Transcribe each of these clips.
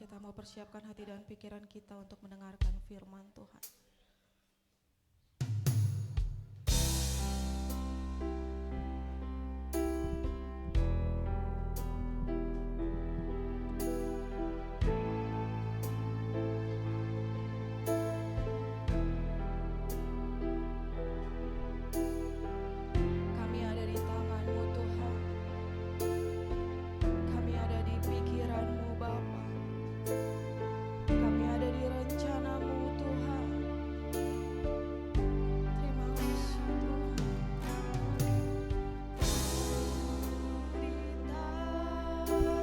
kita mau persiapkan hati dan pikiran kita untuk mendengarkan firman Tuhan. Kami ada di tangan-Mu Tuhan. Kami ada di pikiran-Mu Bapa. Kami ada di rencana-Mu Tuhan. Terima kasih Tuhan. Di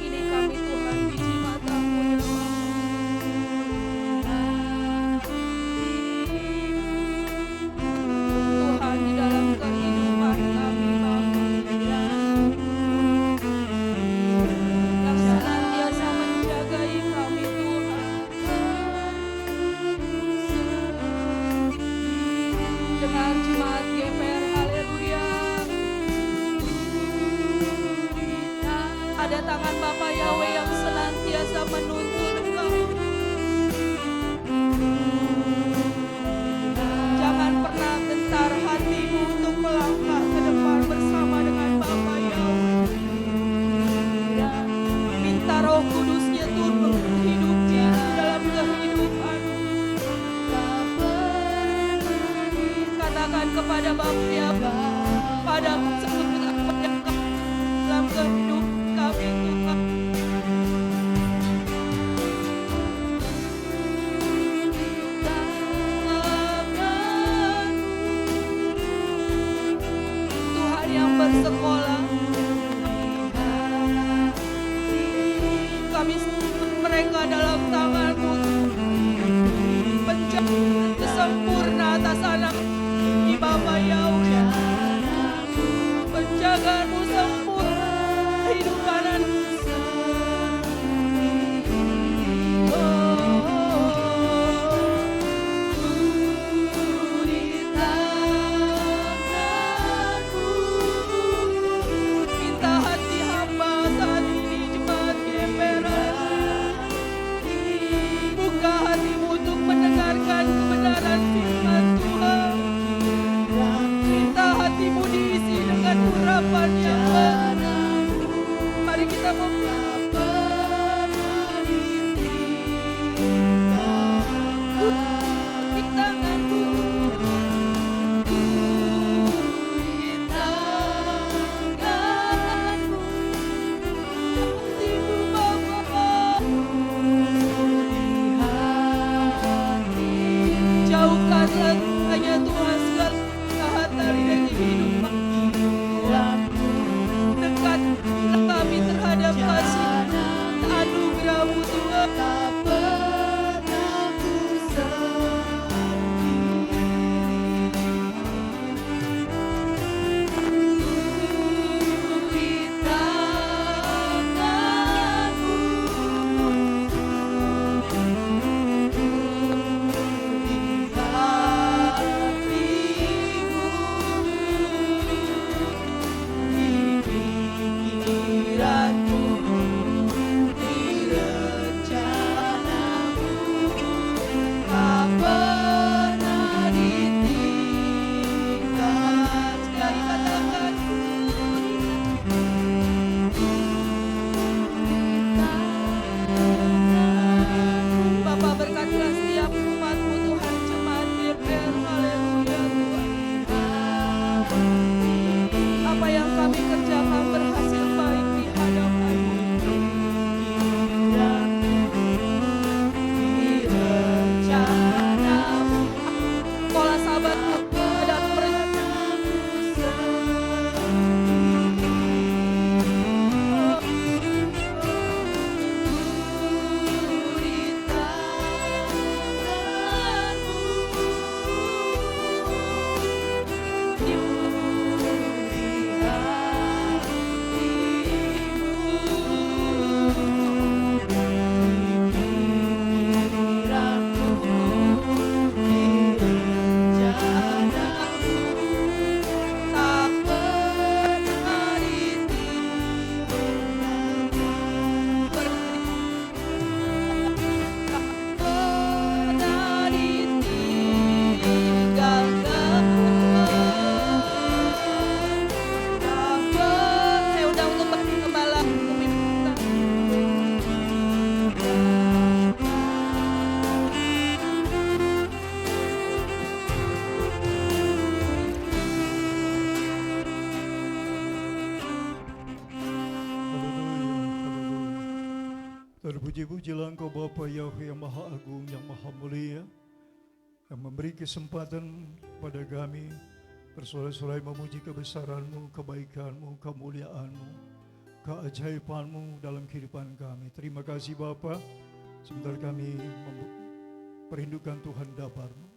Ini kami Tuhan, biji mata-Mu ya Tuhan, di dalam kehidupan kami Bapa, yang senantiasa menjagai kami Tuhan. Dengar jemaat GPR, haleluya. Ada tangan Bapa Yahweh yang senantiasa menuntun engkau. Jangan pernah gentar hatimu untuk melangkah ke depan bersama dengan Bapa Yahweh. Minta Roh Kudus-Nya turun hidupnya dalam kehidupan. Katakan kepada Bapa Yahweh, padamu sebut apa yang dalam kehidupan kami Tuhan. Tuhan yang bersekolah, kami sebut mereka dalam tangan-Mu. Penjaga sempurna atas anak di Bapa Yahweh. Penjagaan-Mu sempurna kehidupan anak. Minta hati hamba saat ini jemaat GPR. Buka hatimu untuk mendengarkan kebenaran firman Tuhan. Minta hatimu diisi dengan urapan yang benar. Mari kita membaca. Di tangan-Mu, di tangan-Mu, hatimu Bapa. Jauhkanlah hanya Tuhan segala kejahatan dari kehidupan. Dekatkanlah kami terhadap kasih anugerah-Mu Tuhan. Di tangan-Mu, di hatimu. Terpuji-pujilah Engkau Bapa Yahweh yang Maha Agung, yang Maha Mulia, yang memberi kesempatan kepada kami bersorak-sorai memuji kebesaran-Mu, kebaikan-Mu, kemuliaan-Mu, keajaiban-Mu dalam kehidupan kami. Terima kasih Bapa, sebentar kami merindukan Tuhan dabar-Mu.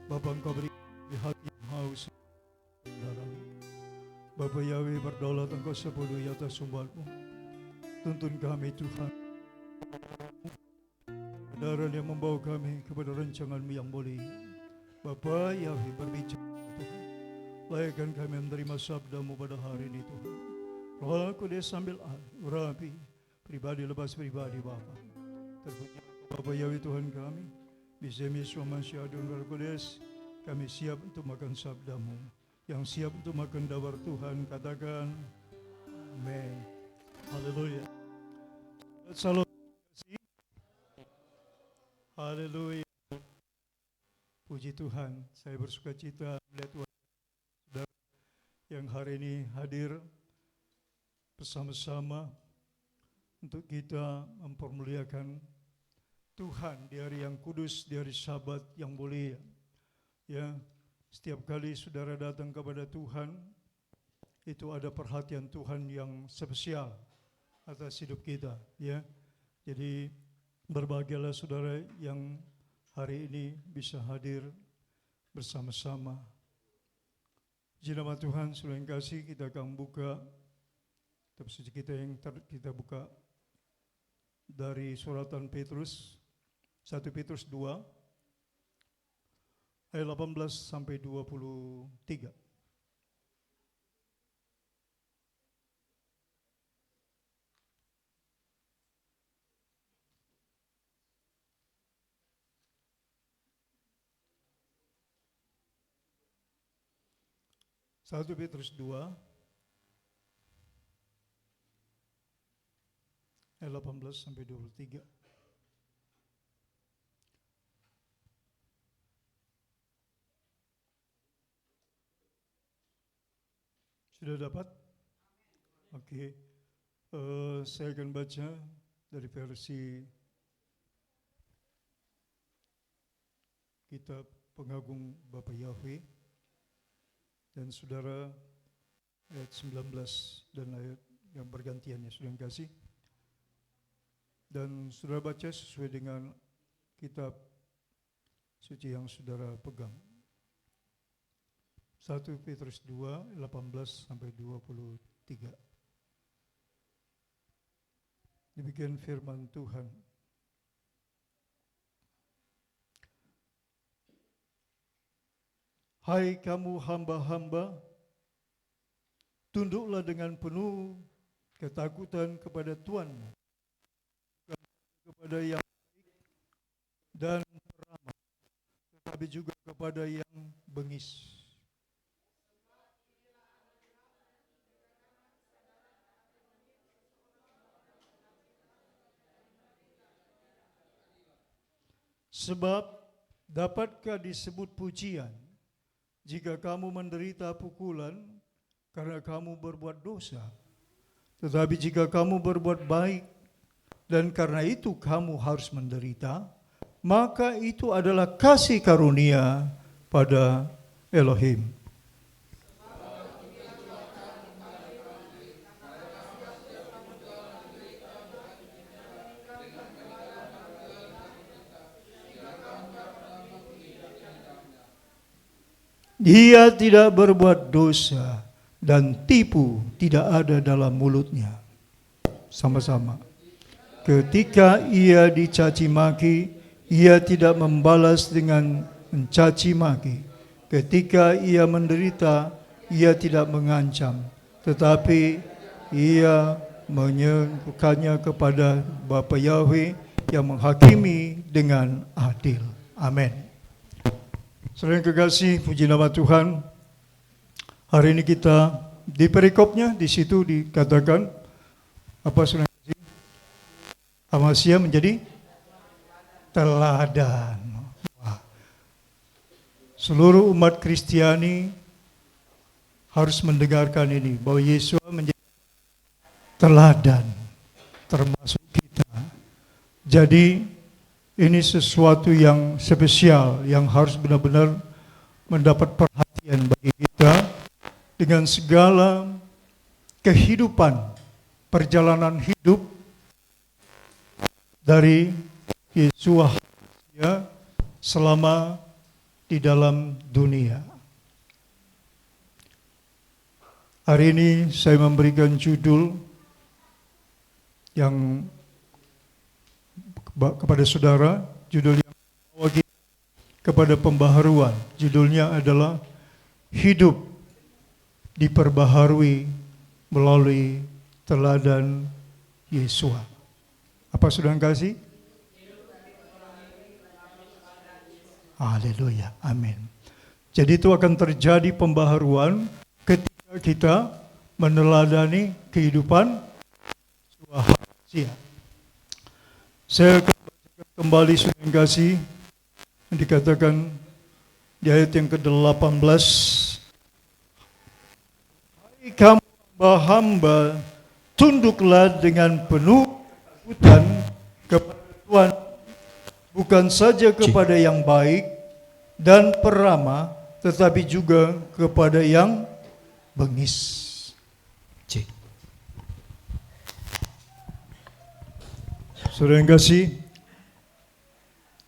Bapa, Engkau beri hati yang haus darah. Bapa Yahweh, berdaulat Engkau sepenuhnya atas umat-Mu. Tuntun kami Tuhan, kebenaran yang membawa kami kepada rancangan-Mu yang mulia. Bapa Yahweh, berbicara Tuhan, layakkan kami menerima sabda-Mu pada hari ini Tuhan. Roh Kudus sambil urapi pribadi lepas pribadi Bapa. Terpuji Bapa Yahweh Tuhan kami, bisa Yesus Masyadun Roh Kudus, kami siap untuk makan sabda-Mu. Yang siap untuk makan dabar Tuhan, katakan amin. Haleluya. Salam kasih. Haleluya. Puji Tuhan, saya bersuka cita melihat saudara yang hari ini hadir bersama-sama untuk kita mempermuliakan Tuhan di hari yang kudus, di hari Sabat yang mulia. Ya, setiap kali saudara datang kepada Tuhan, itu ada perhatian Tuhan yang spesial atas hidup kita, ya. Jadi berbahagialah saudara yang hari ini bisa hadir bersama-sama. Puji nama Tuhan, saudara yang kasih, kita akan buka kitab suci kita yang kita buka dari suratan Petrus, 1 Petrus 2 ayat 18 sampai 23. 1 Petrus 2 ayat 18 sampai 23. Sudah dapat? Oke. Saya akan baca dari versi Kitab Pengagung Bapa Yahweh. Dan saudara ayat 19 dan ayat yang bergantiannya sudah kasih. Dan saudara baca sesuai dengan kitab suci yang saudara pegang. 1 Petrus 2, 18 sampai 23. Demikian firman Tuhan. Hai kamu hamba-hamba, tunduklah dengan penuh ketakutan kepada Tuhanmu, kepada yang baik dan ramah, tetapi juga kepada yang bengis. Sebab dapatkah disebut pujian jika kamu menderita pukulan karena kamu berbuat dosa? Tetapi jika kamu berbuat baik dan karena itu kamu harus menderita, maka itu adalah kasih karunia pada Elohim. Dia tidak berbuat dosa dan tipu tidak ada dalam mulutnya. Sama-sama. Ketika ia dicaci maki, ia tidak membalas dengan mencaci maki. Ketika ia menderita, ia tidak mengancam, tetapi ia menyerahkannya kepada Bapa Yahweh yang menghakimi dengan adil. Amin. Saudara yang kekasih, puji nama Tuhan. Hari ini kita di perikopnya di situ dikatakan apa saudara yang kekasih? Amasya menjadi teladan. Wah. Seluruh umat Kristiani harus mendengarkan ini bahwa Yesus menjadi teladan termasuk kita. Jadi ini sesuatu yang spesial yang harus benar-benar mendapat perhatian bagi kita dengan segala kehidupan, perjalanan hidup dari Yesua ya, selama di dalam dunia. Hari ini saya memberikan judul yang kepada saudara, judul yang membawa kita kepada pembaharuan. Judulnya adalah Hidup Diperbaharui Melalui Teladan Yesua. Apa saudara kasih? Haleluya, amin. Jadi itu akan terjadi pembaharuan ketika kita meneladani kehidupan Yesua. Saya akan bacakan kembali saudara kasih yang dikatakan di ayat yang ke-18. Hai kamu hamba-hamba, tunduklah dengan penuh ketakutan kepada Tuhan, bukan saja kepada yang baik dan peramah, tetapi juga kepada yang bengis. Saudara yang kasih,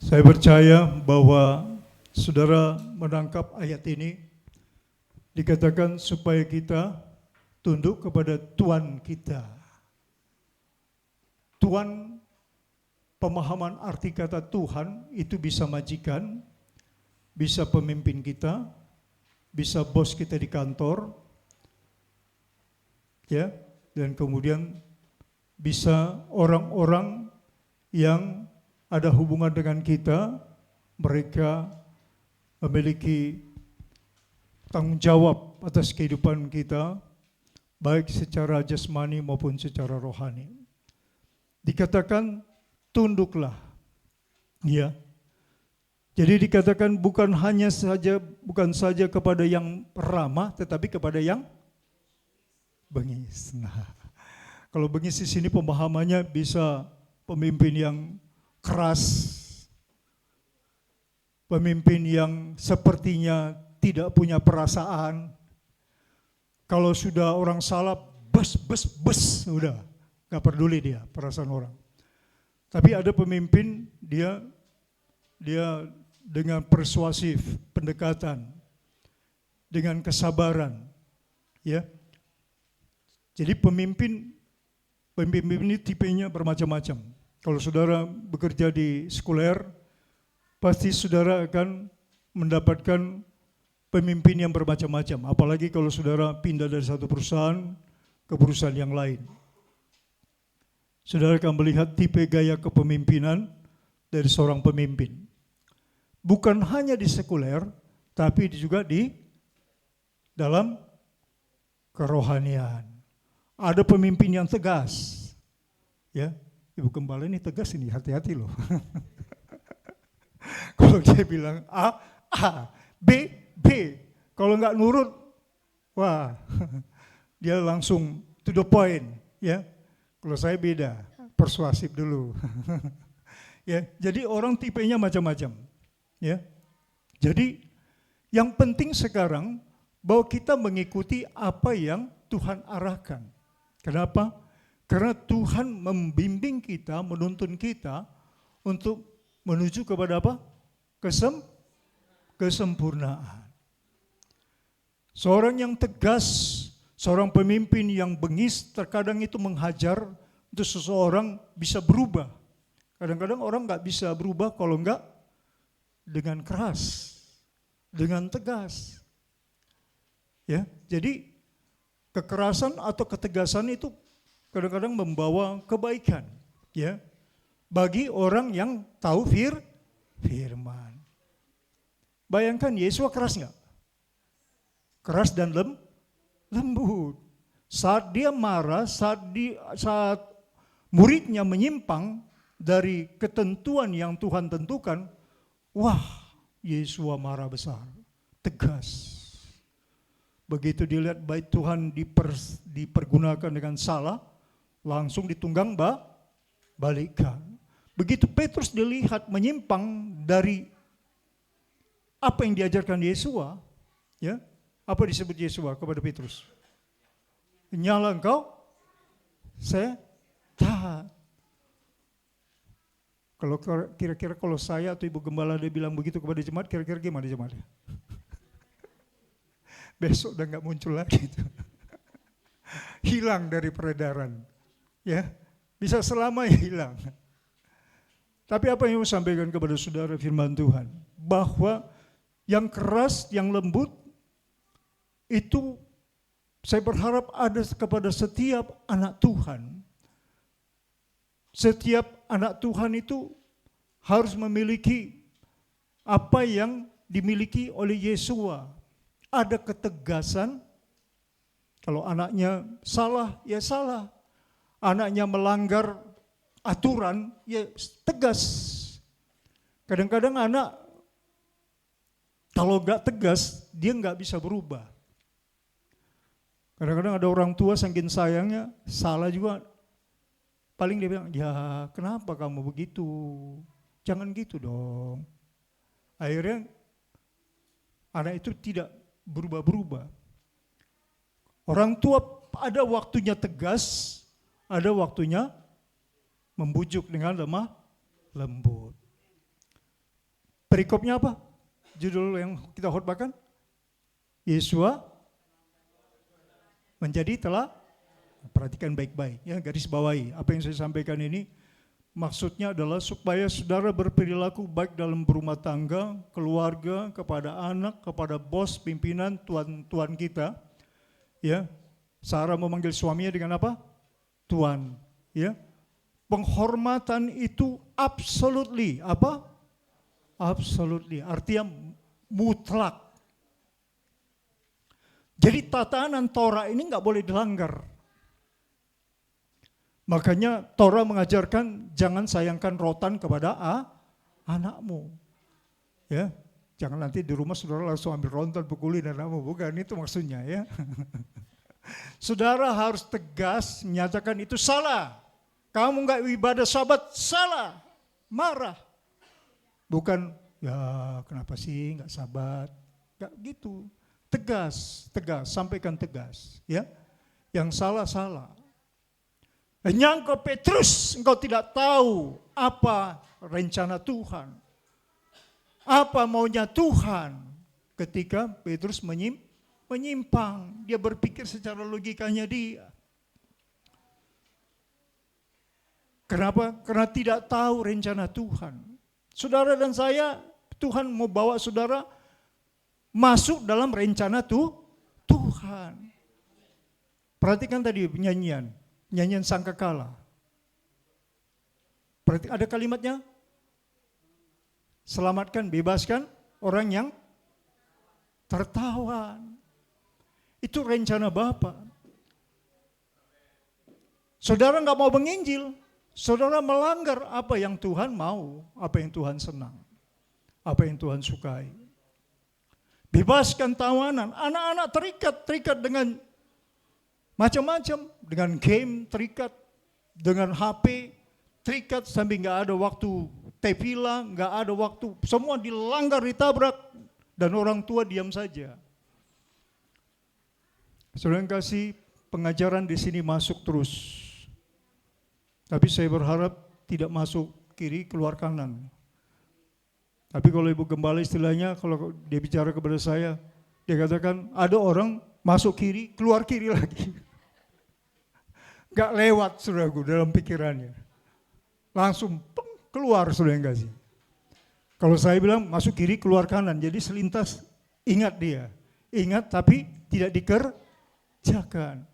saya percaya bahwa saudara menangkap ayat ini, dikatakan supaya kita tunduk kepada Tuhan kita. Tuhan, pemahaman arti kata Tuhan itu bisa majikan, bisa pemimpin kita, bisa bos kita di kantor, ya, dan kemudian bisa orang-orang yang ada hubungan dengan kita, mereka memiliki tanggung jawab atas kehidupan kita, baik secara jasmani maupun secara rohani. Dikatakan tunduklah, ya. Jadi dikatakan bukan saja kepada yang ramah, tetapi kepada yang bengis. Nah, kalau bengis di sini pemahamannya bisa pemimpin yang keras, pemimpin yang sepertinya tidak punya perasaan. Kalau sudah orang salah, bes, udah, gak peduli dia perasaan orang. Tapi ada pemimpin, dia dengan persuasif, pendekatan, dengan kesabaran, ya. Jadi pemimpin ini tipenya bermacam-macam. Kalau saudara bekerja di sekuler, pasti saudara akan mendapatkan pemimpin yang bermacam-macam. Apalagi kalau saudara pindah dari satu perusahaan ke perusahaan yang lain. Saudara akan melihat tipe gaya kepemimpinan dari seorang pemimpin. Bukan hanya di sekuler, tapi juga di dalam kerohanian. Ada pemimpin yang tegas, ya. Ibu Gembala ini tegas ini, hati-hati loh. Kalau dia bilang A, B, B. Kalau nggak nurut, wah, dia langsung to the point, ya. Kalau saya beda, persuasif dulu. Ya, jadi orang tipenya macam-macam, ya. Jadi yang penting sekarang bahwa kita mengikuti apa yang Tuhan arahkan. Kenapa? Karena Tuhan membimbing kita, menuntun kita untuk menuju kepada apa? Kesempurnaan. Seorang yang tegas, seorang pemimpin yang bengis, terkadang itu menghajar untuk seseorang bisa berubah. Kadang-kadang orang nggak bisa berubah kalau nggak dengan keras, dengan tegas. Ya, jadi kekerasan atau ketegasan itu kadang-kadang membawa kebaikan, ya, bagi orang yang tahu firman. Bayangkan Yesus keras nggak? Keras dan lembut. Saat dia marah, saat muridnya menyimpang dari ketentuan yang Tuhan tentukan, wah, Yesus marah besar, tegas. Begitu dilihat baik Tuhan dipergunakan dengan salah, langsung ditunggang balikan. begitu Petrus dilihat menyimpang dari apa yang diajarkan Yesua, ya, apa disebut Yesua kepada Petrus? Nyala engkau setan. Kalau kira-kira kalau saya atau Ibu Gembala dia bilang begitu kepada jemaat, kira-kira gimana jemaatnya? Besok udah nggak muncul lagi itu. Hilang dari peredaran. Ya, bisa selamanya hilang. Tapi apa yang saya sampaikan kepada saudara firman Tuhan, bahwa yang keras, yang lembut itu saya berharap ada kepada setiap anak Tuhan. Setiap anak Tuhan itu harus memiliki apa yang dimiliki oleh Yesua. Ada ketegasan. Kalau anaknya salah, ya salah. Anaknya melanggar aturan, ya tegas. Kadang-kadang anak kalau nggak tegas, dia nggak bisa berubah. Kadang-kadang ada orang tua saking sayangnya, salah juga. Paling dia bilang, ya kenapa kamu begitu? Jangan gitu dong. Akhirnya anak itu tidak berubah-berubah. Orang tua ada waktunya tegas, ada waktunya membujuk dengan lemah lembut. Perikopnya apa? Judul yang kita khotbahkan? Yesua menjadi telah. Perhatikan baik-baik, ya, garis bawahi. Apa yang saya sampaikan ini maksudnya adalah supaya saudara berperilaku baik dalam berumah tangga, keluarga, kepada anak, kepada bos, pimpinan, tuan kita. Ya, Sarah memanggil suaminya dengan apa? Tuan. Ya, penghormatan itu absolutely apa? Absolutely, artinya mutlak. Jadi tatanan Torah ini nggak boleh dilanggar. Makanya Torah mengajarkan jangan sayangkan rotan kepada anakmu. Ya, jangan nanti di rumah saudara langsung ambil rotan pukulin anakmu, bukan itu maksudnya ya. Saudara harus tegas menyatakan itu salah. Kamu enggak ibadah Sabat, salah. Marah. Bukan ya kenapa sih enggak Sabat? Enggak gitu. Tegas, sampaikan tegas, ya. Yang salah. Nyangka Petrus, engkau tidak tahu apa rencana Tuhan. Apa maunya Tuhan ketika Petrus menyimpang. Dia berpikir secara logikanya dia. Kenapa? Karena tidak tahu rencana Tuhan. Saudara dan saya, Tuhan mau bawa saudara masuk dalam rencana Tuhan. Perhatikan tadi nyanyian sangkakala. Berarti ada kalimatnya, selamatkan, bebaskan orang yang tertawan. Itu rencana Bapa. Saudara nggak mau menginjil, saudara melanggar apa yang Tuhan mau, apa yang Tuhan senang, apa yang Tuhan sukai. Bebaskan tawanan, anak-anak terikat dengan macam-macam, dengan game terikat, dengan HP terikat sampai nggak ada waktu tefila, nggak ada waktu, semua dilanggar, ditabrak, dan orang tua diam saja. Saudara yang kasih, pengajaran di sini masuk terus. Tapi saya berharap tidak masuk kiri keluar kanan. Tapi kalau Ibu Gembala istilahnya, kalau dia bicara kepada saya, dia katakan ada orang masuk kiri, keluar kiri lagi. Gak lewat saudaraku dalam pikirannya. Langsung keluar saudara yang kasih. Kalau saya bilang masuk kiri, keluar kanan. Jadi selintas ingat dia. Ingat tapi tidak dikerjakan.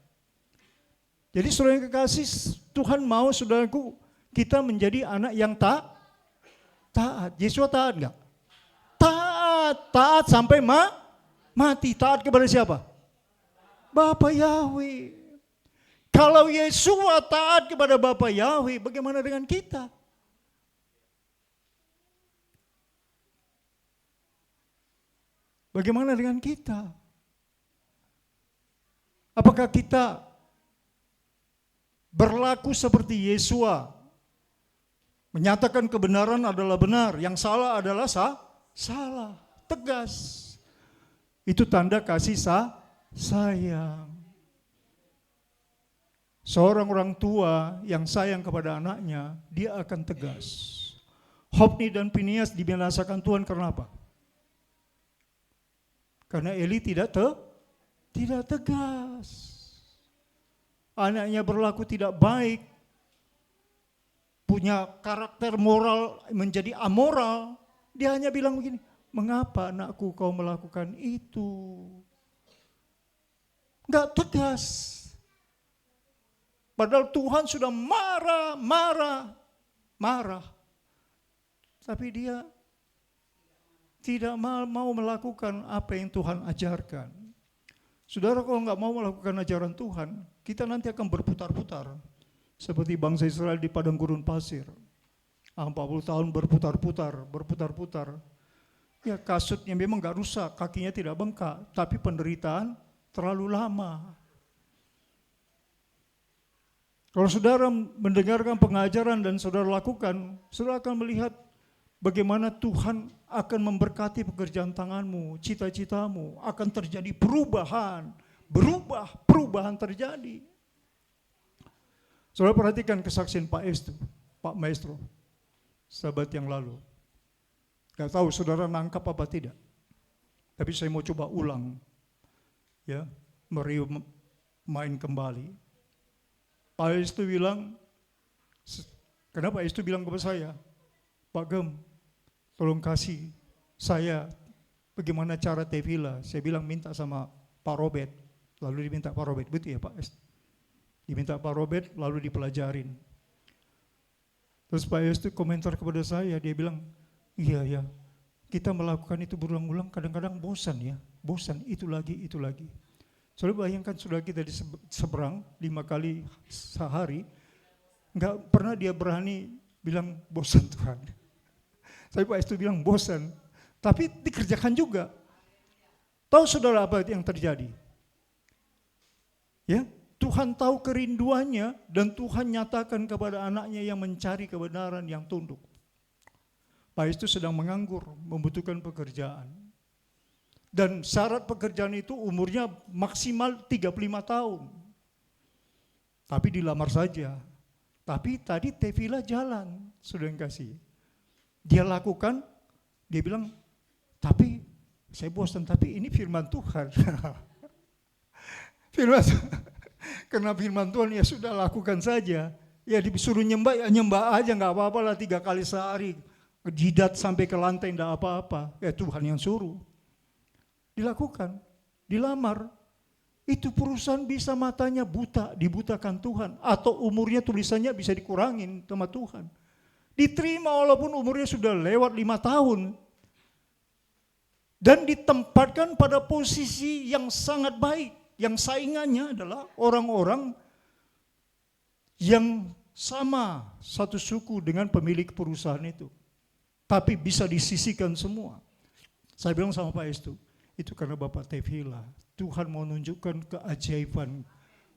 Jadi saudara yang kekasih, Tuhan mau saudaraku kita menjadi anak yang taat. Yesus taat enggak? Taat sampai mati. Taat kepada siapa? Bapa Yahweh. Kalau Yesus taat kepada Bapa Yahweh, bagaimana dengan kita? Bagaimana dengan kita? Apakah kita berlaku seperti Yesua Menyatakan kebenaran adalah benar, yang salah adalah salah. Tegas. Itu tanda kasih sayang. Seorang orang tua yang sayang kepada anaknya, dia akan tegas. Hofni dan Pinias dibinasakan Tuhan karena apa? Karena Eli tidak tegas. Anaknya berlaku tidak baik, punya karakter moral menjadi amoral. Dia hanya bilang begini, mengapa anakku kau melakukan itu? Enggak tegas. Padahal Tuhan sudah marah. Tapi dia tidak mau melakukan apa yang Tuhan ajarkan. Saudara, kalau nggak mau melakukan ajaran Tuhan, kita nanti akan berputar-putar. Seperti bangsa Israel di padang gurun pasir. 40 tahun berputar-putar. Ya, kasutnya memang nggak rusak, kakinya tidak bengkak, tapi penderitaan terlalu lama. Kalau saudara mendengarkan pengajaran dan saudara lakukan, saudara akan melihat bagaimana Tuhan akan memberkati pekerjaan tanganmu, cita-citamu, akan terjadi perubahan terjadi. Saudara perhatikan kesaksian Pak Maestro, sahabat yang lalu. Gak tahu saudara nangkap apa tidak, tapi saya mau coba ulang, ya, main kembali. Pak Estu bilang, kenapa Estu bilang kepada saya, Pak Gem, tolong kasih saya bagaimana cara tefila. Saya bilang minta sama Pak Robert, lalu diminta Pak Robert, betul ya Pak Estu? Diminta Pak Robert, lalu dipelajarin. Terus Pak Estu komentar kepada saya, dia bilang, iya, kita melakukan itu berulang-ulang, kadang-kadang bosan ya, itu lagi. Saudara bayangkan saudara kita di seberang 5 kali sehari, nggak pernah dia berani bilang bosan Tuhan. Tapi Pak Estu bilang bosan, tapi dikerjakan juga. Tahu saudara apa yang terjadi? Ya, Tuhan tahu kerinduannya dan Tuhan nyatakan kepada anaknya yang mencari kebenaran yang tunduk. Pak Estu sedang menganggur, membutuhkan pekerjaan. Dan syarat pekerjaan itu umurnya maksimal 35 tahun. Tapi dilamar saja. Tapi tadi tefila jalan, sudah kasih. Dia lakukan, dia bilang, tapi saya bosan, tapi ini firman Tuhan. Karena firman Tuhan ya sudah lakukan saja. Ya disuruh nyembah, ya nyembah aja, gak apa-apa lah 3 kali sehari. Jidat sampai ke lantai gak apa-apa, ya Tuhan yang suruh. Dilakukan, dilamar, itu perusahaan bisa matanya buta, dibutakan Tuhan, atau umurnya tulisannya bisa dikurangin sama Tuhan. Diterima walaupun umurnya sudah lewat 5 tahun. Dan ditempatkan pada posisi yang sangat baik, yang saingannya adalah orang-orang yang sama satu suku dengan pemilik perusahaan itu. Tapi bisa disisihkan semua. Saya bilang sama Pak Estu, itu karena Bapak tefila. Tuhan mau menunjukkan keajaiban,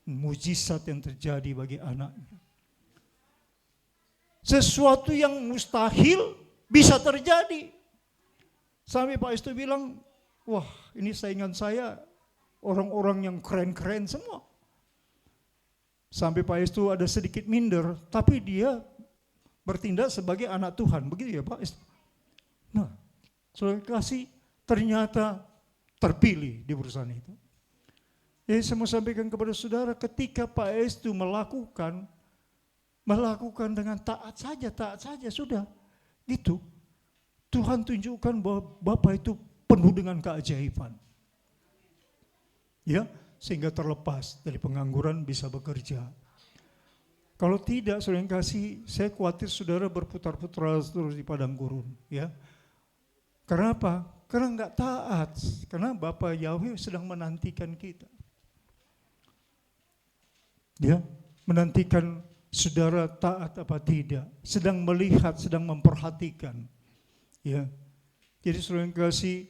mujizat yang terjadi bagi anaknya. Sesuatu yang mustahil bisa terjadi. Sampai Pak Estu bilang, wah ini saingan saya, orang-orang yang keren-keren semua. Sampai Pak Estu ada sedikit minder, tapi dia bertindak sebagai anak Tuhan. Begitu ya Pak Estu. Nah, saudara kasih ternyata terpilih di perusahaan itu. Jadi saya mau sampaikan kepada saudara, ketika Pak Estu melakukan dengan taat saja sudah. Gitu. Tuhan tunjukkan bahwa Bapak itu penuh dengan keajaiban. Ya, sehingga terlepas dari pengangguran bisa bekerja. Kalau tidak, saudara yang kasih, saya khawatir saudara berputar-putar terus di padang gurun. Ya. Karena apa? Karena enggak taat, karena Bapa Yahweh sedang menantikan kita. Dia menantikan saudara taat apa tidak, sedang melihat, sedang memperhatikan. Ya. Jadi saudara yang kasih,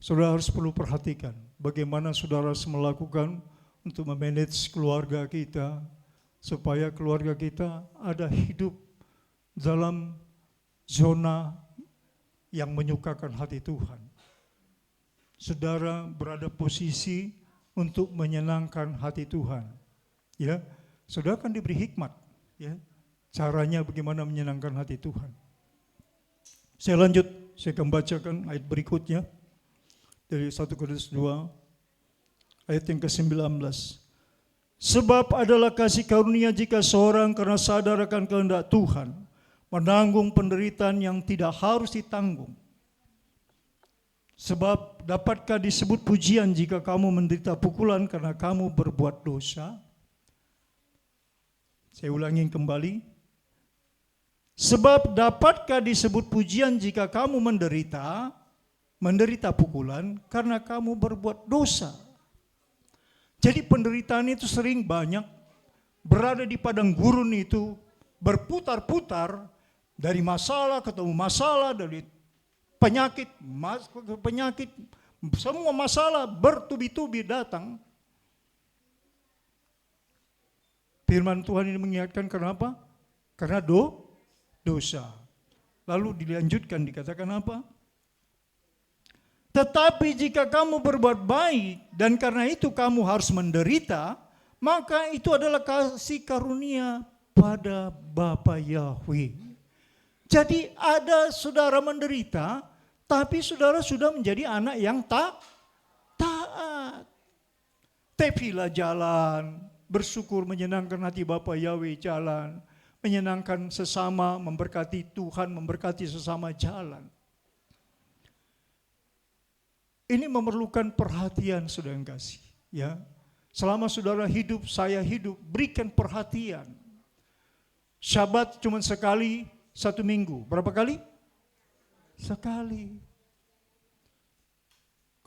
saudara harus perlu perhatikan bagaimana saudara harus melakukan untuk memanage keluarga kita, supaya keluarga kita ada hidup dalam zona yang menyukakan hati Tuhan. Saudara berada posisi untuk menyenangkan hati Tuhan. Ya, saudara akan diberi hikmat. Ya, caranya bagaimana menyenangkan hati Tuhan. Saya lanjut, saya akan bacakan ayat berikutnya dari 1 Korintus 2 ayat yang ke-19. Sebab adalah kasih karunia jika seorang karena sadar akan kehendak Tuhan menanggung penderitaan yang tidak harus ditanggung. Sebab dapatkah disebut pujian jika kamu menderita pukulan karena kamu berbuat dosa? Saya ulangi kembali. Sebab dapatkah disebut pujian jika kamu menderita pukulan karena kamu berbuat dosa? Jadi penderitaan itu sering banyak, berada di padang gurun itu, berputar-putar dari masalah ketemu masalah, dari penyakit ke penyakit, semua masalah bertubi-tubi datang. Firman Tuhan ini mengingatkan kenapa? Karena dosa. Lalu dilanjutkan dikatakan apa? Tetapi jika kamu berbuat baik dan karena itu kamu harus menderita, maka itu adalah kasih karunia pada Bapa Yahweh. Jadi ada saudara menderita, tapi saudara sudah menjadi anak yang taat. Tepilah jalan, bersyukur menyenangkan hati Bapa Yahweh jalan, menyenangkan sesama, memberkati Tuhan, memberkati sesama jalan. Ini memerlukan perhatian saudara yang kasih. Ya. Selama saudara hidup, saya hidup, berikan perhatian. Syabat cuma sekali, 1 minggu. Berapa kali? Sekali.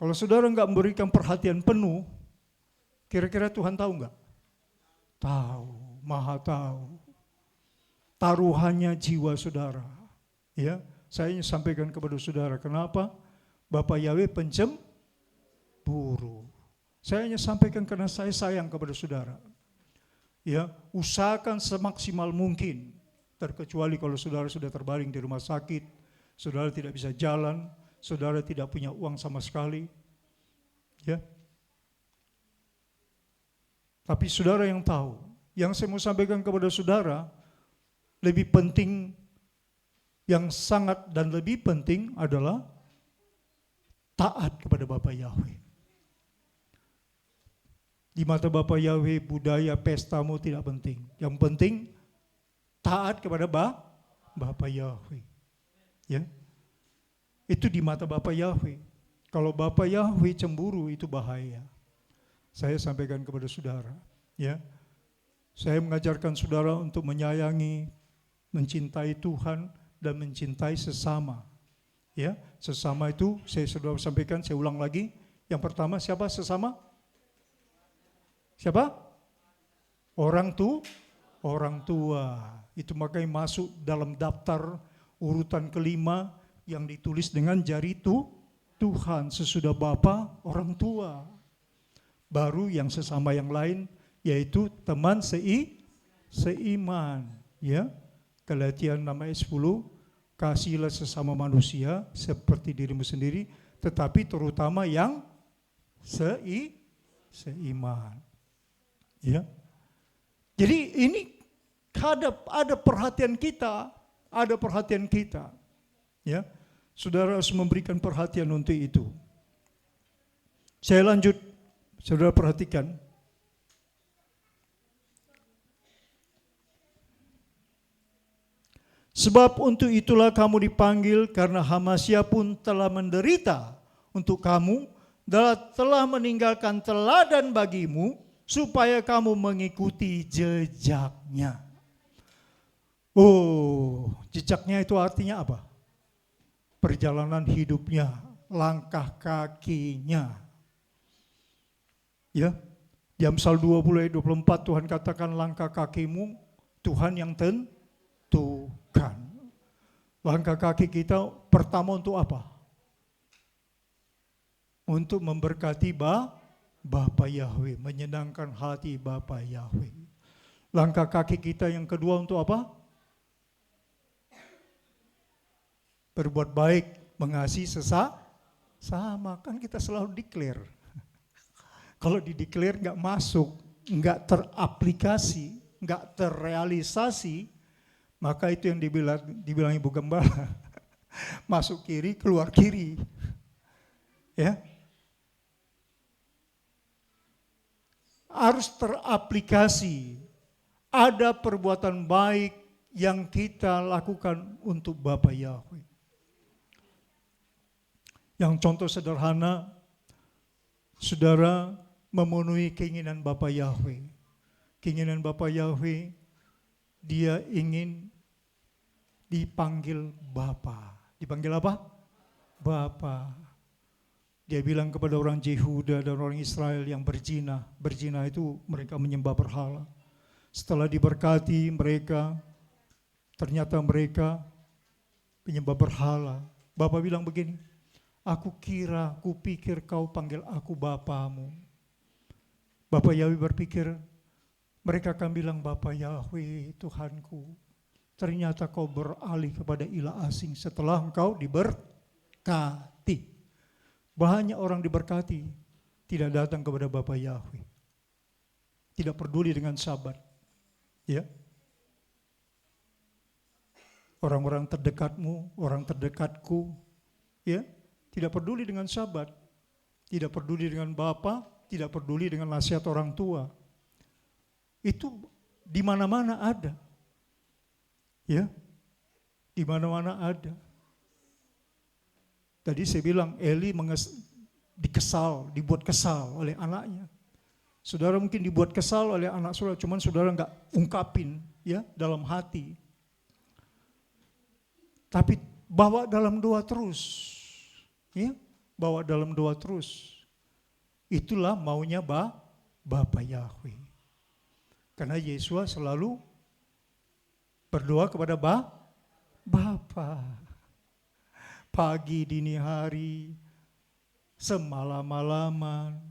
Kalau saudara enggak memberikan perhatian penuh, kira-kira Tuhan tahu enggak? Tahu, Maha tahu. Taruhannya jiwa saudara. Ya, saya ingin sampaikan kepada saudara, kenapa? Bapak Yahweh pencemburu. Saya hanya sampaikan karena saya sayang kepada saudara. Ya, usahakan semaksimal mungkin. Terkecuali kalau saudara sudah terbaring di rumah sakit, saudara tidak bisa jalan, saudara tidak punya uang sama sekali. Ya. Tapi saudara yang tahu, yang saya mau sampaikan kepada saudara, lebih penting, yang sangat dan lebih penting adalah taat kepada Bapa Yahweh. Di mata Bapa Yahweh, budaya pestamu tidak penting. Yang penting taat kepada Bapa Yahweh. Ya. Itu di mata Bapa Yahweh. Kalau Bapa Yahweh cemburu itu bahaya. Saya sampaikan kepada saudara, ya. Saya mengajarkan saudara untuk menyayangi, mencintai Tuhan dan mencintai sesama. Ya, sesama itu saya sudah sampaikan, saya ulang lagi. Yang pertama siapa sesama? Siapa? Orang tua. Itu makanya masuk dalam daftar urutan kelima yang ditulis dengan jari Tuhan sesudah Bapa, orang tua. Baru yang sesama yang lain, yaitu teman seiman. Ya, Galatia 6 ayat 10. Kasihilah sesama manusia seperti dirimu sendiri, tetapi terutama yang seiman. Ya. Jadi ini ada perhatian kita, Ya. Saudara harus memberikan perhatian untuk itu. Saya lanjut, saudara perhatikan. Sebab untuk itulah kamu dipanggil, karena Hamasya pun telah menderita untuk kamu, telah meninggalkan teladan bagimu, supaya kamu mengikuti jejaknya. Oh, jejaknya itu artinya apa? Perjalanan hidupnya, langkah kakinya. Ya, di Amsal 20 ayat 24 Tuhan katakan langkah kakimu Tuhan yang tentukan. Langkah kaki kita pertama untuk apa? Untuk memberkati Bapa Yahweh, menyenangkan hati Bapa Yahweh. Langkah kaki kita yang kedua untuk apa? berbuat baik, mengasihi sama. Kan kita selalu declare. Kalau di-declare nggak masuk, nggak teraplikasi, nggak terrealisasi, maka itu yang dibilang Ibu Gembala. Masuk kiri, keluar kiri. Ya. Harus teraplikasi. Ada perbuatan baik yang kita lakukan untuk Bapa Yahweh. Yang contoh sederhana, saudara memenuhi keinginan Bapa Yahweh. Keinginan Bapa Yahweh, dia ingin dipanggil Bapa. Dipanggil apa? Bapa. Dia bilang kepada orang Yehuda dan orang Israel yang berzina. Berzina itu mereka menyembah berhala. Setelah diberkati mereka, ternyata mereka menyembah berhala. Bapa bilang begini, kupikir kau panggil aku Bapamu. Bapa Yahweh berpikir, mereka akan bilang Bapa Yahweh Tuhanku. Ternyata kau beralih kepada ilah asing setelah engkau diberkati. Banyak orang diberkati, tidak datang kepada Bapa Yahweh. Tidak peduli dengan Sabat. Ya. Orang-orang terdekatmu, orang terdekatku, ya, tidak peduli dengan Sabat. Tidak peduli dengan Bapa, tidak peduli dengan nasihat orang tua. Itu di mana-mana ada. Ya. Di mana-mana ada. Tadi saya bilang Eli dibuat kesal oleh anaknya. Saudara mungkin dibuat kesal oleh anak saudara, cuman saudara enggak ungkapin ya dalam hati. Tapi bawa dalam doa terus. Ya, bawa dalam doa terus. Itulah maunya Bapa Yahweh. Karena Yesus selalu berdoa kepada Bapa. Pagi, dini hari, semalam-malaman,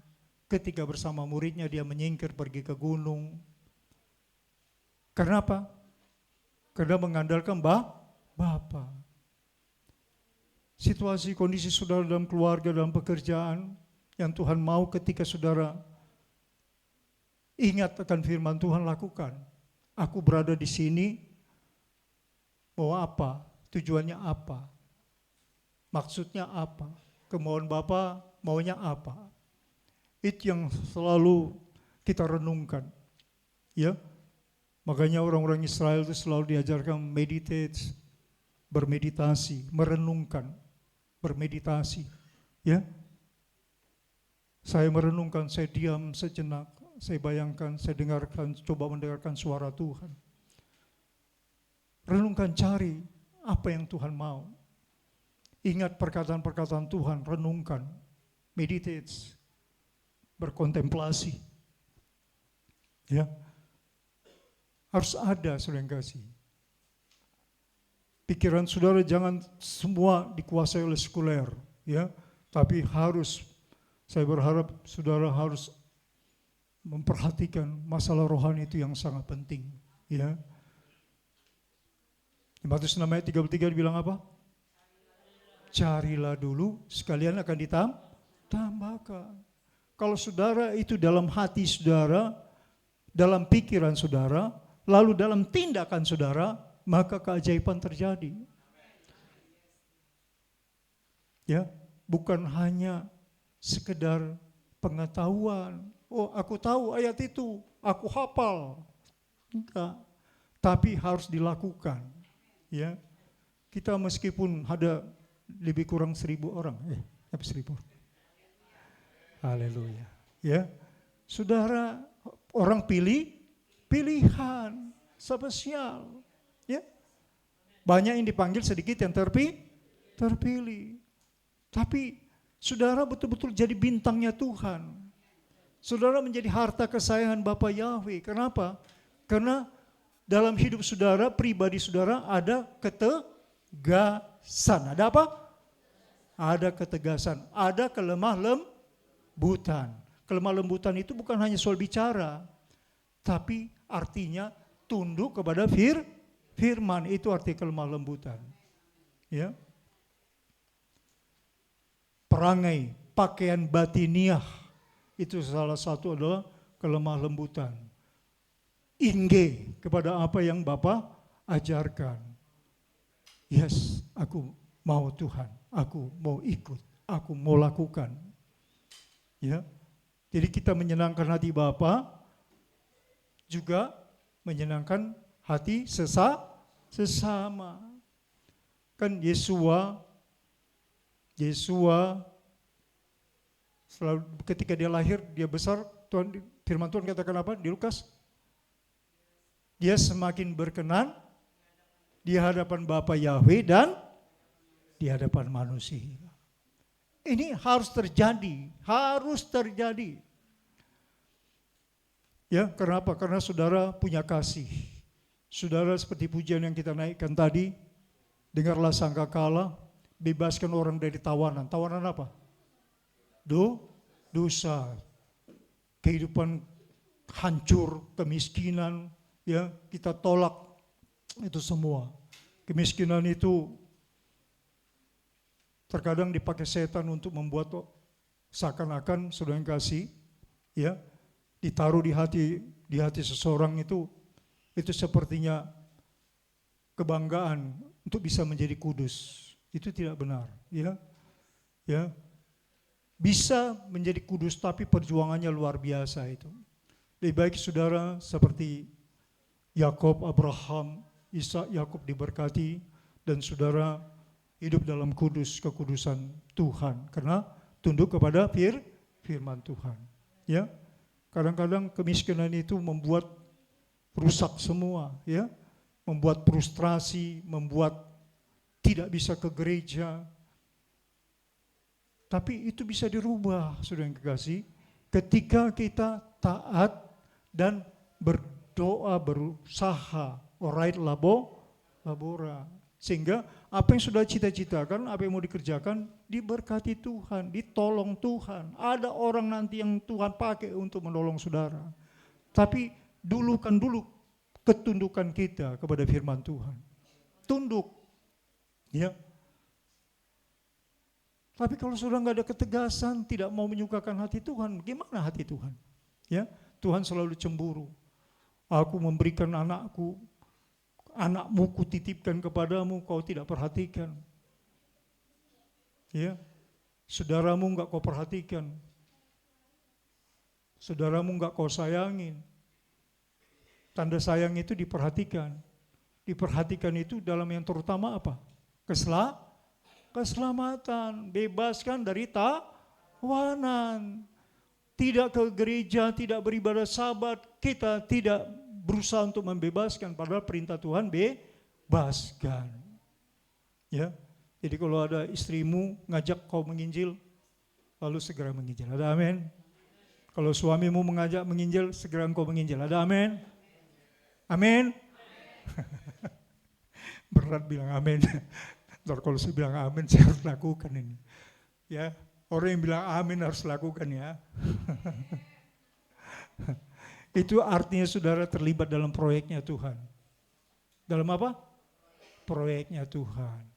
ketika bersama muridnya dia menyingkir pergi ke gunung. Karena apa? Karena mengandalkan Bapa. Situasi kondisi saudara dalam keluarga, dalam pekerjaan, yang Tuhan mau ketika saudara ingat akan firman Tuhan, lakukan. Aku berada di sini, mau apa? Tujuannya apa? Maksudnya apa? Kemauan Bapa maunya apa? Itu yang selalu kita renungkan. Ya. Makanya orang-orang Israel itu selalu diajarkan meditate, bermeditasi, merenungkan, bermeditasi. Ya. Saya merenungkan, saya diam sejenak, saya bayangkan, saya dengarkan, coba mendengarkan suara Tuhan. Renungkan, cari apa yang Tuhan mau. Ingat perkataan-perkataan Tuhan, renungkan, meditate, berkontemplasi. Ya. Harus ada, saudara yang kasih. Pikiran saudara jangan semua dikuasai oleh sekuler, ya. Tapi harus, saya berharap saudara harus memperhatikan masalah rohani itu yang sangat penting, ya. Di Matius 6 ayat 33 dibilang apa? Carilah dulu, sekalian akan ditambahkan. Kalau saudara itu dalam hati saudara, dalam pikiran saudara, lalu dalam tindakan saudara, maka keajaiban terjadi. Ya, bukan hanya sekedar pengetahuan. Oh, aku tahu ayat itu, aku hafal. Enggak, tapi harus dilakukan. Ya, kita meskipun ada lebih kurang 1.000 orang, apa 1.000? Haleluya. Ya, saudara orang pilihan spesial. Ya, banyak yang dipanggil, sedikit yang terpilih. Tapi saudara betul-betul jadi bintangnya Tuhan. Saudara menjadi harta kesayangan Bapa Yahweh. Kenapa? Karena dalam hidup saudara, pribadi saudara ada ketegasan. Ada apa? Ada ketegasan. Ada kelemah lembutan. Kelemah lembutan itu bukan hanya soal bicara, tapi artinya tunduk kepada firman. Itu arti kelemah lembutan. Ya. perangai, pakaian batiniah. Itu salah satu adalah kelemah lembutan. Ingge kepada apa yang Bapa ajarkan. Yes, aku mau Tuhan, aku mau ikut, aku mau lakukan. Ya, jadi kita menyenangkan hati Bapa, juga menyenangkan hati sesama. Kan Yesua selalu ketika dia lahir, dia besar, firman Tuhan katakan apa di Lukas? Dia semakin berkenan di hadapan Bapa Yahweh dan di hadapan manusia. Ini harus terjadi. Ya, kenapa? Karena saudara punya kasih. Saudara seperti pujian yang kita naikkan tadi, dengarlah sangkakala, bebaskan orang dari tawanan. Tawanan apa? Dosa. Kehidupan hancur, kemiskinan, ya, kita tolak itu semua. Kemiskinan itu terkadang dipakai setan untuk membuat seakan-akan saudara yang kasih, ya, ditaruh di hati seseorang itu sepertinya kebanggaan untuk bisa menjadi kudus. Itu tidak benar, ya. Ya. Bisa menjadi kudus tapi perjuangannya luar biasa itu. Lebih baik saudara seperti Yakob, Abraham, Ishak, Yakub diberkati dan saudara hidup dalam kekudusan Tuhan karena tunduk kepada firman Tuhan. Ya. Kadang-kadang kemiskinan itu membuat rusak semua, ya. Membuat frustrasi, membuat tidak bisa ke gereja. Tapi itu bisa dirubah, saudara yang kekasih, ketika kita taat dan berdoa, berusaha, orait labora. Sehingga apa yang sudah cita-citakan, apa yang mau dikerjakan, diberkati Tuhan, ditolong Tuhan. Ada orang nanti yang Tuhan pakai untuk menolong saudara. Tapi dulukan dulu ketundukan kita kepada firman Tuhan. Tunduk. Ya. Tapi kalau sudah nggak ada ketegasan, tidak mau menyukakan hati Tuhan, gimana hati Tuhan? Ya, Tuhan selalu cemburu. Aku memberikan anakmu kutitipkan kepadamu, kau tidak perhatikan. Ya, saudaramu nggak kau perhatikan, saudaramu nggak kau sayangin. Tanda sayang itu diperhatikan. Diperhatikan itu dalam yang terutama apa? Keselamatan, bebaskan dari tawanan. Tidak ke gereja, tidak beribadah sabat, kita tidak berusaha untuk membebaskan, padahal perintah Tuhan bebaskan. Ya, jadi kalau ada istrimu ngajak kau menginjil, lalu segera menginjil. Ada amin? Kalau suamimu mengajak menginjil, segera engkau menginjil. Ada amin? Amin? Berat bilang amin. Ntar kalau saya bilang amin, saya harus lakukan ini. Ya, orang yang bilang amin harus lakukan ya. Itu artinya saudara terlibat dalam proyeknya Tuhan. Dalam apa? Proyeknya Tuhan.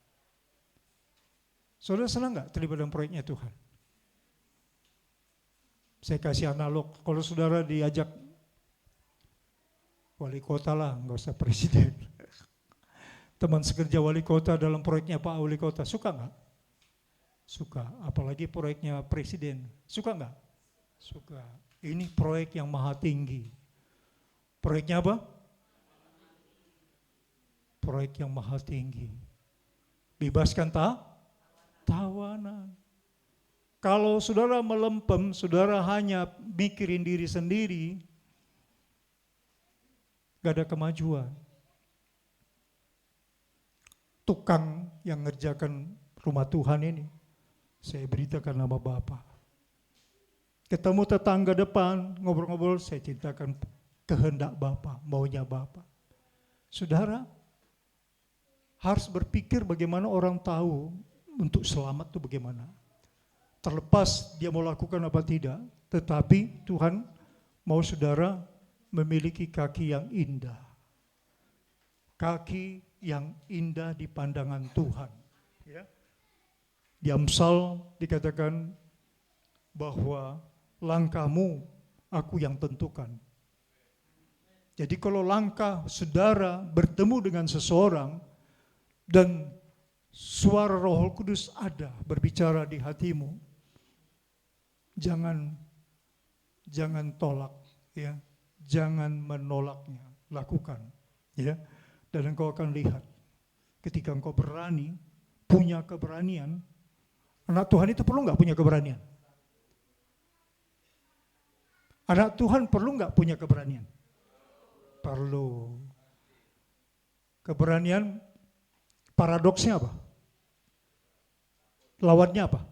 Saudara senang nggak terlibat dalam proyeknya Tuhan? Saya kasih analog, kalau saudara diajak wali kota lah, nggak usah presiden. Teman sekerja wali kota dalam proyeknya Pak Wali Kota, suka nggak? Suka, apalagi proyeknya presiden, suka nggak? Suka. Ini proyek yang maha tinggi. Proyeknya apa? Proyek yang maha tinggi. Bebaskan tawanan. Kalau saudara melempem, saudara hanya mikirin diri sendiri, gak ada kemajuan. Tukang yang ngerjakan rumah Tuhan ini, saya beritakan nama Bapak. Ketemu tetangga depan, ngobrol-ngobrol, saya ceritakan kehendak Bapak, maunya Bapak. Saudara harus berpikir bagaimana orang tahu untuk selamat itu bagaimana. Terlepas dia mau lakukan apa tidak, tetapi Tuhan mau saudara memiliki kaki yang indah. Kaki yang indah di pandangan Tuhan. Ya. Di Amsal dikatakan bahwa langkahmu aku yang tentukan. Jadi kalau langkah saudara bertemu dengan seseorang dan suara Roh Kudus ada berbicara di hatimu, jangan tolak, ya, jangan menolaknya, lakukan, ya, dan engkau akan lihat ketika engkau berani, punya keberanian. Anak Tuhan itu perlu nggak punya keberanian? Anak Tuhan perlu nggak punya keberanian? Perlu. Keberanian paradoksnya apa? Lawannya apa?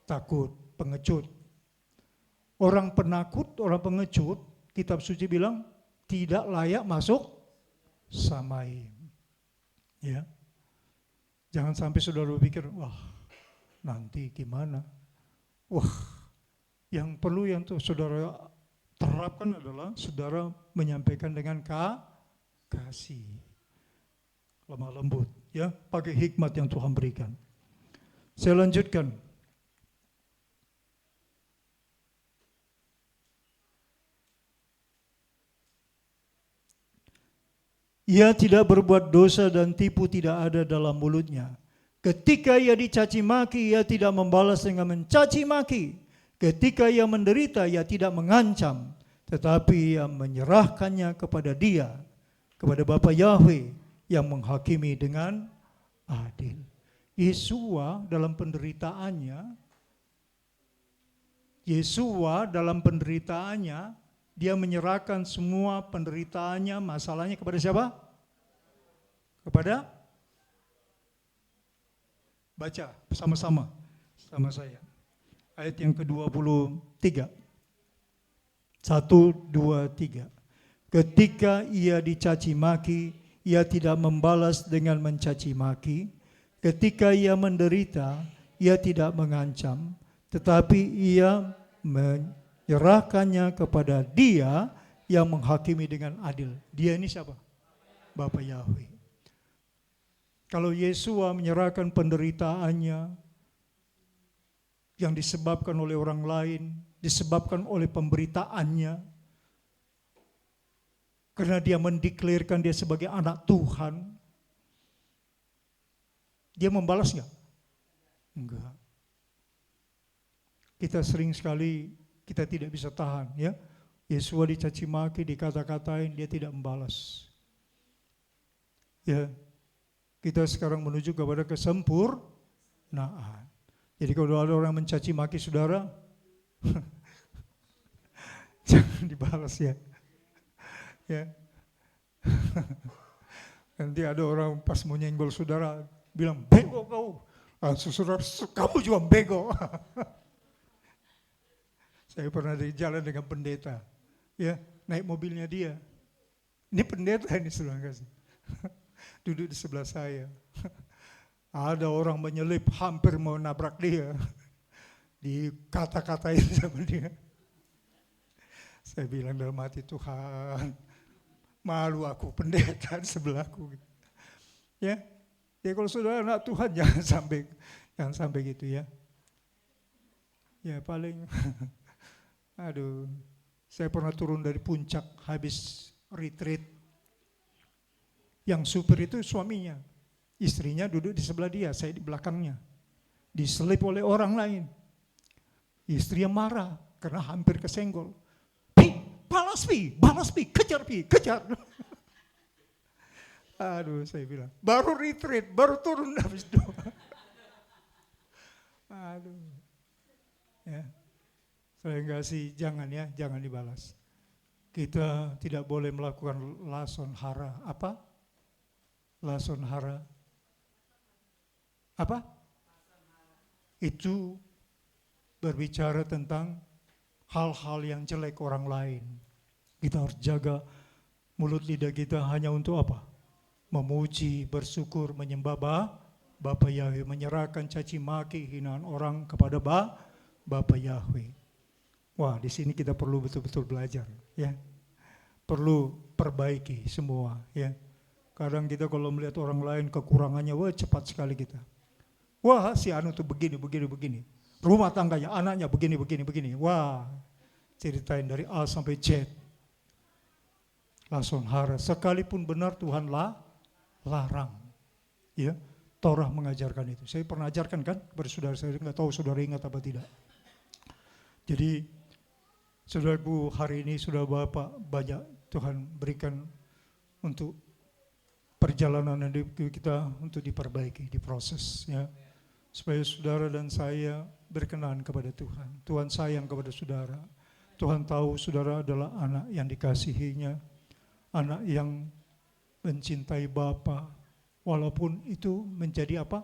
Takut, pengecut. Orang penakut, orang pengecut, kitab suci bilang tidak layak masuk Samaim. Ya. Jangan sampai saudara berpikir, wah, nanti gimana? Wah, yang perlu yang saudara terapkan adalah saudara menyampaikan dengan kasih, lemah lembut, ya, pakai hikmat yang Tuhan berikan. Saya lanjutkan. Ia tidak berbuat dosa dan tipu tidak ada dalam mulutnya. Ketika ia dicaci maki, ia tidak membalas dengan mencaci maki. Ketika ia menderita, ia tidak mengancam, tetapi ia menyerahkannya kepada Dia, kepada Bapa Yahweh yang menghakimi dengan adil. Yesua dalam penderitaannya, dia menyerahkan semua penderitaannya, masalahnya kepada siapa? Kepada, baca bersama-sama sama saya. Ayat yang ke-23. 1, 2, 3. Ketika ia dicaci maki, ia tidak membalas dengan mencaci maki. Ketika ia menderita, ia tidak mengancam, tetapi ia menyerahkannya kepada Dia yang menghakimi dengan adil. Dia ini siapa? Bapa Yahweh. Kalau Yesua menyerahkan penderitaannya yang disebabkan oleh orang lain, disebabkan oleh pemberitaannya, karena dia mendeklarasikan dia sebagai anak Tuhan, dia membalas nggak? Enggak. Kita sering sekali kita tidak bisa tahan, ya. Yesua dicaci maki, dikata-katain, dia tidak membalas. Ya, kita sekarang menuju kepada kesempurnaan. Jadi kalau ada orang mencaci maki saudara, jangan dibalas, ya. Ya. Nanti ada orang pas mau nyenggol saudara bilang, bego kau. Saudara, kamu juga bego. Saya pernah di jalan dengan pendeta, ya, naik mobilnya dia. Ini pendeta ini, saudara kasih. Duduk di sebelah saya. Ada orang menyelip, hampir mau nabrak dia. Dikata-katain sama dia. Saya bilang dalam hati, Tuhan, malu aku pendeta di sebelahku. Ya, kalau saudara anak Tuhan jangan sampai gitu, ya. Ya paling, aduh, saya pernah turun dari puncak habis retreat. Yang supir itu suaminya. Istrinya duduk di sebelah dia, saya di belakangnya. Diselip oleh orang lain. Istrinya marah karena hampir kesenggol. Balas pi, kejar pi, kejar. Aduh, saya bilang, baru retreat, baru turun habis doa. Aduh. Ya. Saya kasih, jangan dibalas. Kita tidak boleh melakukan lason hara. Apa? Lason hara. Apa? Itu berbicara tentang hal-hal yang jelek orang lain. Kita harus jaga mulut lidah kita hanya untuk apa? Memuji, bersyukur, menyembah Bapa Yahweh, menyerahkan caci maki, hinaan orang kepada Bapa Yahweh. Wah, di sini kita perlu betul-betul belajar, ya. Perlu perbaiki semua, ya. Kadang kita kalau melihat orang lain kekurangannya, wah cepat sekali kita. Wah, si anu tuh begini, begini, begini. Rumah tangganya, anaknya begini, begini, begini. Wah, ceritain dari A sampai Z. Langsung hara. Sekalipun benar Tuhan larang. Ya, Torah mengajarkan itu. Saya pernah ajarkan kan kepada saudara saya, nggak tahu saudara ingat apa tidak. Jadi, saudaraku, hari ini sudah Bapak banyak Tuhan berikan untuk perjalanan kita untuk diperbaiki, diproses, ya. Supaya saudara dan saya berkenan kepada Tuhan. Tuhan sayang kepada saudara. Tuhan tahu saudara adalah anak yang dikasihinya, anak yang mencintai Bapa, walaupun itu menjadi apa?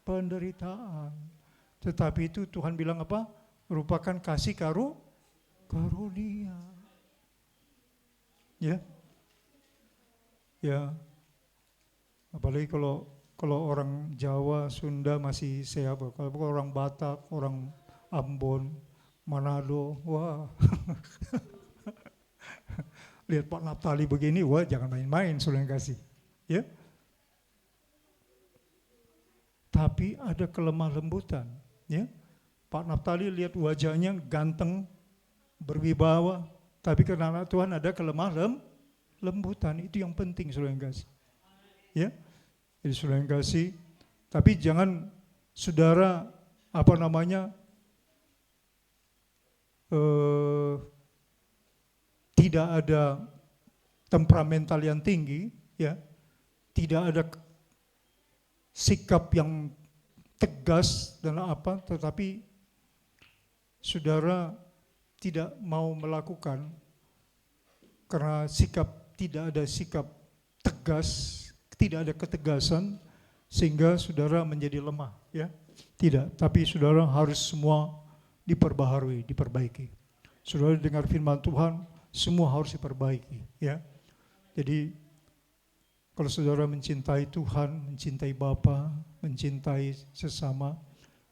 Penderitaan. Tetapi itu Tuhan bilang apa? Merupakan kasih karunia. Ya. Ya. Apalagi kalau orang Jawa, Sunda masih sehat. Kalau orang Batak, orang Ambon, Manado, wah. Lihat Pak Naftali begini, wah jangan main-main, saudara yang kasih. Ya. Tapi ada kelemah lembutan. Ya. Pak Naftali lihat wajahnya ganteng, berwibawa, tapi karena anak Tuhan ada kelemah lembutan. Itu yang penting, saudara yang kasih. Ya. Jadi saudara yang kasih, tapi jangan saudara tidak ada temperamental yang tinggi, ya, tidak ada sikap yang tegas dan tetapi saudara tidak mau melakukan karena tidak ada sikap tegas. Tidak ada ketegasan sehingga saudara menjadi lemah, ya. Tidak, tapi saudara harus semua diperbaharui, diperbaiki. Saudara dengar firman Tuhan, semua harus diperbaiki, ya. Jadi kalau saudara mencintai Tuhan, mencintai Bapa, mencintai sesama,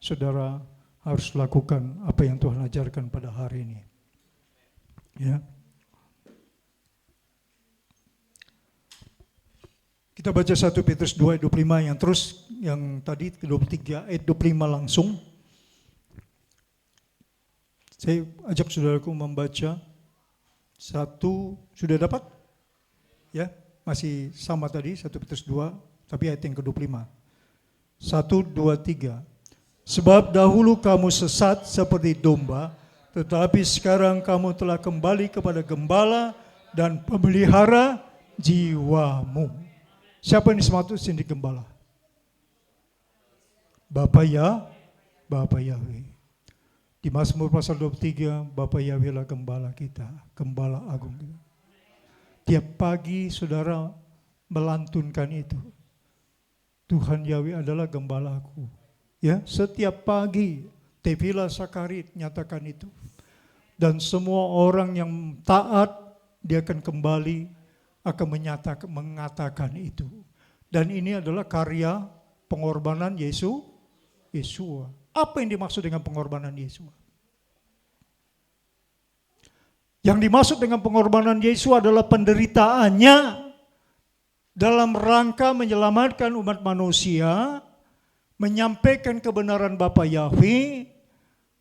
saudara harus lakukan apa yang Tuhan ajarkan pada hari ini. Ya. Kita baca 1 Petrus 2 ayat 25 yang tadi 23 ayat 25 langsung. Saya ajak saudaraku membaca. Satu, sudah dapat? Ya, masih sama tadi 1 Petrus 2, tapi ayat yang ke-25. 1, 2, 3. Sebab dahulu kamu sesat seperti domba, tetapi sekarang kamu telah kembali kepada gembala dan pemelihara jiwamu. Siapa yang dimaksud sini gembala? Bapa Yahweh. Di Mazmur pasal 23, Bapa Yahweh lah gembala kita, gembala agung kita. Tiap pagi saudara melantunkan itu. Tuhan Yahweh adalah gembalaku. Ya, setiap pagi Tefillah Sakarit nyatakan itu. Dan semua orang yang taat dia akan kembali akan mengatakan itu. Dan ini adalah karya pengorbanan Yesua. Apa yang dimaksud dengan pengorbanan Yesua? Yang dimaksud dengan pengorbanan Yesua adalah penderitaannya dalam rangka menyelamatkan umat manusia, menyampaikan kebenaran Bapa Yahweh,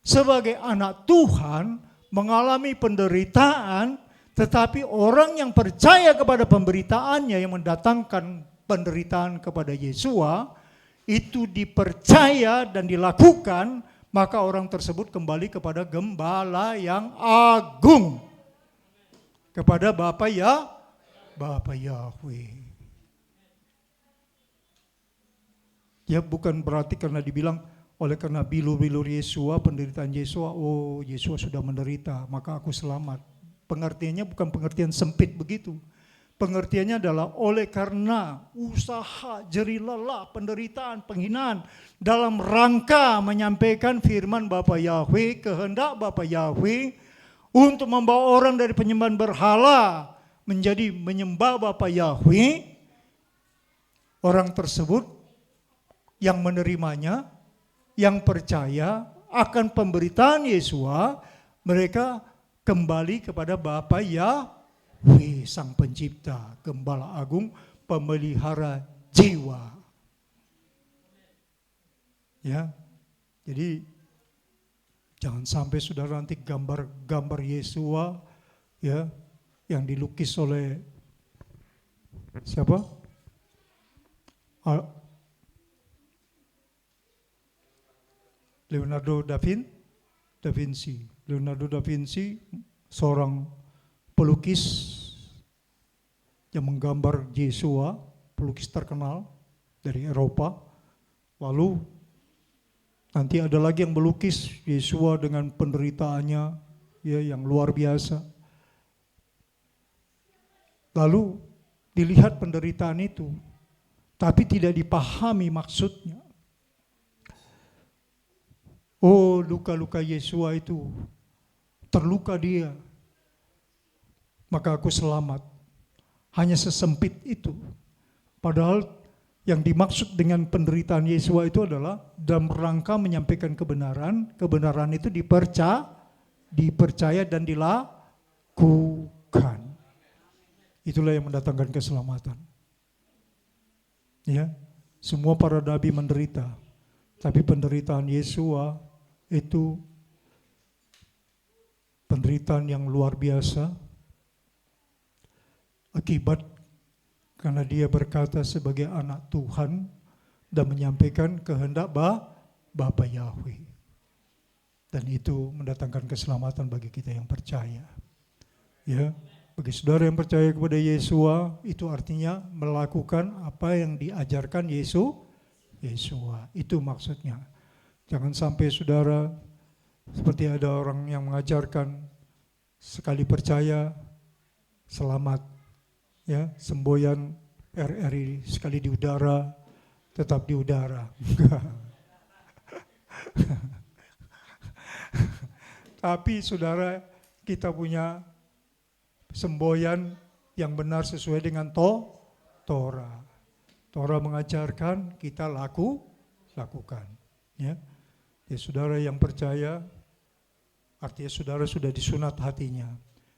sebagai anak Tuhan mengalami penderitaan. Tetapi orang yang percaya kepada pemberitaannya yang mendatangkan penderitaan kepada Yesua, itu dipercaya dan dilakukan, maka orang tersebut kembali kepada gembala yang agung. Kepada Bapa Yahweh. Ya bukan berarti karena dibilang oleh karena bilur-bilur Yesua, penderitaan Yesua, oh Yesua sudah menderita, maka aku selamat. Pengertiannya bukan pengertian sempit begitu. Pengertiannya adalah oleh karena usaha, jerih lelah, penderitaan, penghinaan dalam rangka menyampaikan firman Bapa Yahweh, kehendak Bapa Yahweh untuk membawa orang dari penyembahan berhala menjadi menyembah Bapa Yahweh. Orang tersebut yang menerimanya, yang percaya akan pemberitaan Yesua, mereka kembali kepada Bapa Yahweh, Sang Pencipta, Gembala Agung, pemelihara jiwa. Ya, jadi jangan sampai saudara nanti gambar Yesua ya yang dilukis oleh siapa? Leonardo da Vinci. Leonardo da Vinci seorang pelukis yang menggambar Yesua, pelukis terkenal dari Eropa. Lalu nanti ada lagi yang melukis Yesua dengan penderitaannya ya yang luar biasa. Lalu dilihat penderitaan itu, tapi tidak dipahami maksudnya. Oh, luka-luka Yesua itu, terluka dia, maka aku selamat. Hanya sesempit itu. Padahal yang dimaksud dengan penderitaan Yesua itu adalah dalam rangka menyampaikan kebenaran. Kebenaran itu dipercaya dan dilakukan. Itulah yang mendatangkan keselamatan. Ya, semua para nabi menderita, tapi penderitaan Yesua itu penderitaan yang luar biasa. Akibat karena dia berkata sebagai anak Tuhan dan menyampaikan kehendak Bapa Yahweh. Dan itu mendatangkan keselamatan bagi kita yang percaya. Ya, bagi saudara yang percaya kepada Yesua, itu artinya melakukan apa yang diajarkan Yesua. Itu maksudnya. Jangan sampai saudara seperti ada orang yang mengajarkan sekali percaya selamat. Ya, semboyan RRI sekali di udara tetap di udara. Tapi saudara, kita punya semboyan yang benar sesuai dengan Torah. Torah mengajarkan, kita lakukan. Ya. Ya, saudara yang percaya, artinya saudara sudah disunat hatinya.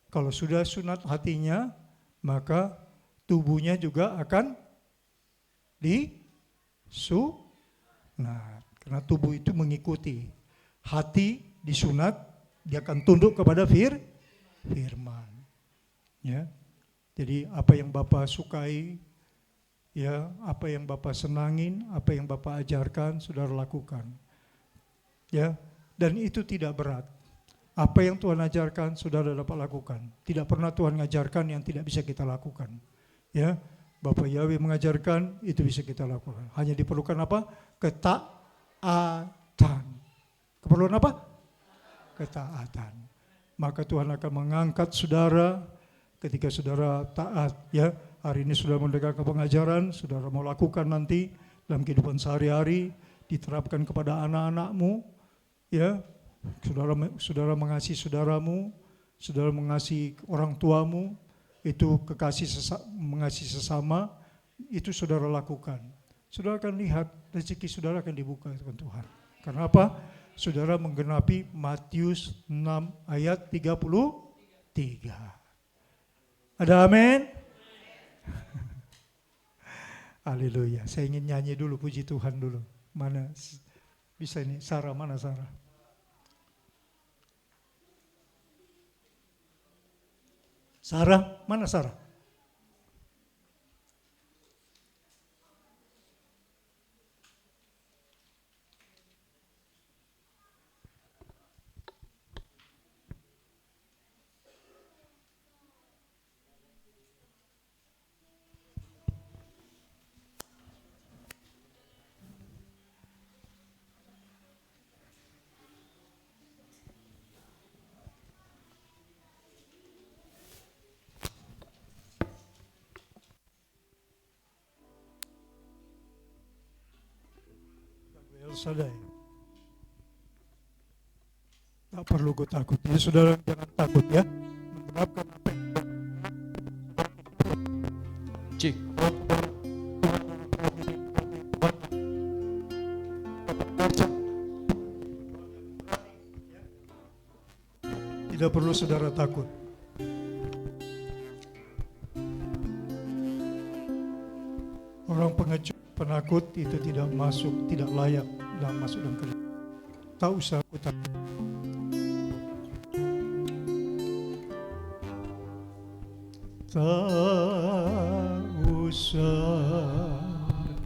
Kalau sudah sunat hatinya, maka tubuhnya juga akan disunat. Karena tubuh itu mengikuti. Hati disunat, dia akan tunduk kepada firman. Ya. Jadi apa yang Bapak sukai, ya, apa yang Bapak senangin, apa yang Bapak ajarkan, saudara lakukan. Ya, dan itu tidak berat. Apa yang Tuhan ajarkan, saudara dapat lakukan. Tidak pernah Tuhan mengajarkan yang tidak bisa kita lakukan. Ya, Bapak Yahweh mengajarkan, itu bisa kita lakukan. Hanya diperlukan apa? Ketaatan. Keperluan apa? Ketaatan. Maka Tuhan akan mengangkat saudara ketika saudara taat. Ya, hari ini sudah mendengarkan pengajaran, saudara mau lakukan nanti dalam kehidupan sehari-hari, diterapkan kepada anak-anakmu. Ya, saudara mengasihi saudaramu, saudara mengasihi orang tuamu, itu mengasihi sesama, itu saudara lakukan. Saudara akan lihat rezeki saudara akan dibuka dengan Tuhan. Karena apa? Saudara menggenapi Matius 6 ayat 33. Ada amin? Haleluya. Saya ingin nyanyi dulu, puji Tuhan dulu. Mana bisa ini? Sarah, mana Sarah? Sarah, mana Sarah? Sadai. Tak perlu gue takut. Ya, saudara jangan takut ya. Menerapkan apa yang Cik. tidak perlu saudara takut. Orang pengecut, penakut itu tidak masuk, tidak layak sedang masuk dalam kerja. Tak usah aku tak. Tak usah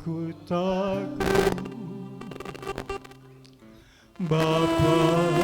ku takut, Bapa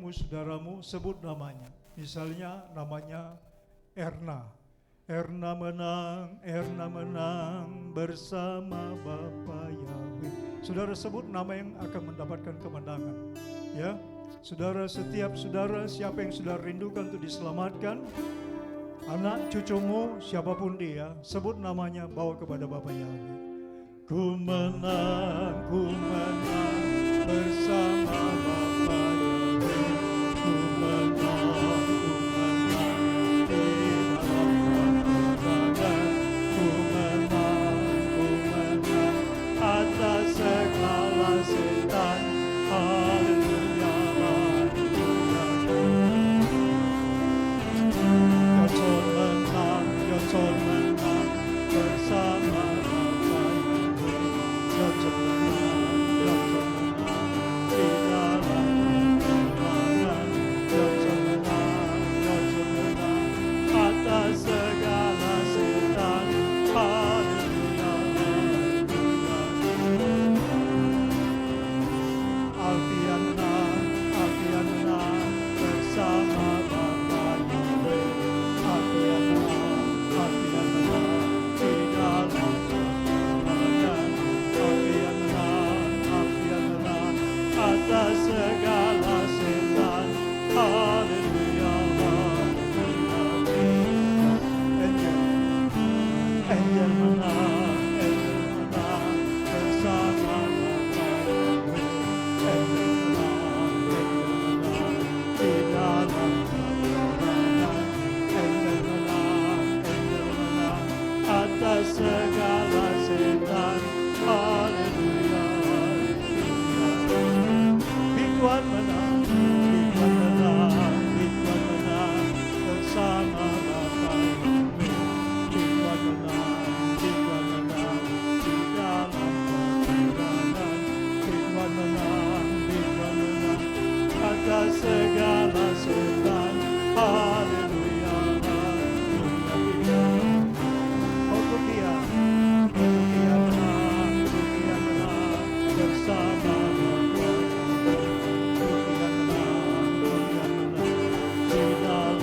ketemu saudaramu, sebut namanya. Misalnya namanya Erna. Erna menang bersama Bapa Yahweh. Saudara sebut nama yang akan mendapatkan kemenangan. Ya, saudara, setiap saudara siapa yang saudara rindukan untuk diselamatkan, anak cucumu siapapun dia, sebut namanya, bawa kepada Bapa Yahweh. Ku menang bersama Bapa Yahweh. Ku menang di dalam pertempuran. Ku menang atas segala setan. Haleluya, haleluya. Johnson menang bersama Bapa Yahweh. Johnson menang di dalam pertempuran. Johnson menang atas segala setan. Haleluya, haleluya. Alfian menang bersama Bapa Yahweh. Alfian menang di dalam pertempuran. Alfian menang atas segala setan. Haleluya, haleluya. Angel menang bersama Bapa Yahweh. Angel menang di dalam pertempuran. Angel menang atas segala setan. Haleluya, haleluya. Tuhan menang bersama Bapa Yahweh. Tuhan menang di dalam pertempuran. Tuhan menang atas segala setan. Haleluya, haleluya. Untuk dia menang bersama Bapa Yahweh. Tuhan menang di dalam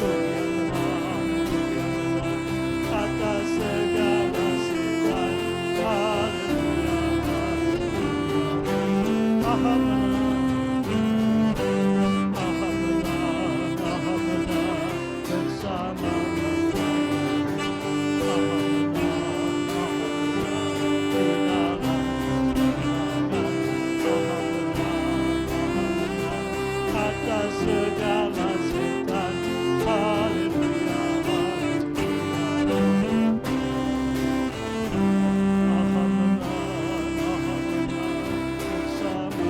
pertempuran. Tuhan menang atas segala setan. Haleluya, haleluya. Aha menang bersama Bapa Yahweh. Aha menang atas segala setan. Haleluya, haleluya. Aha menang bersama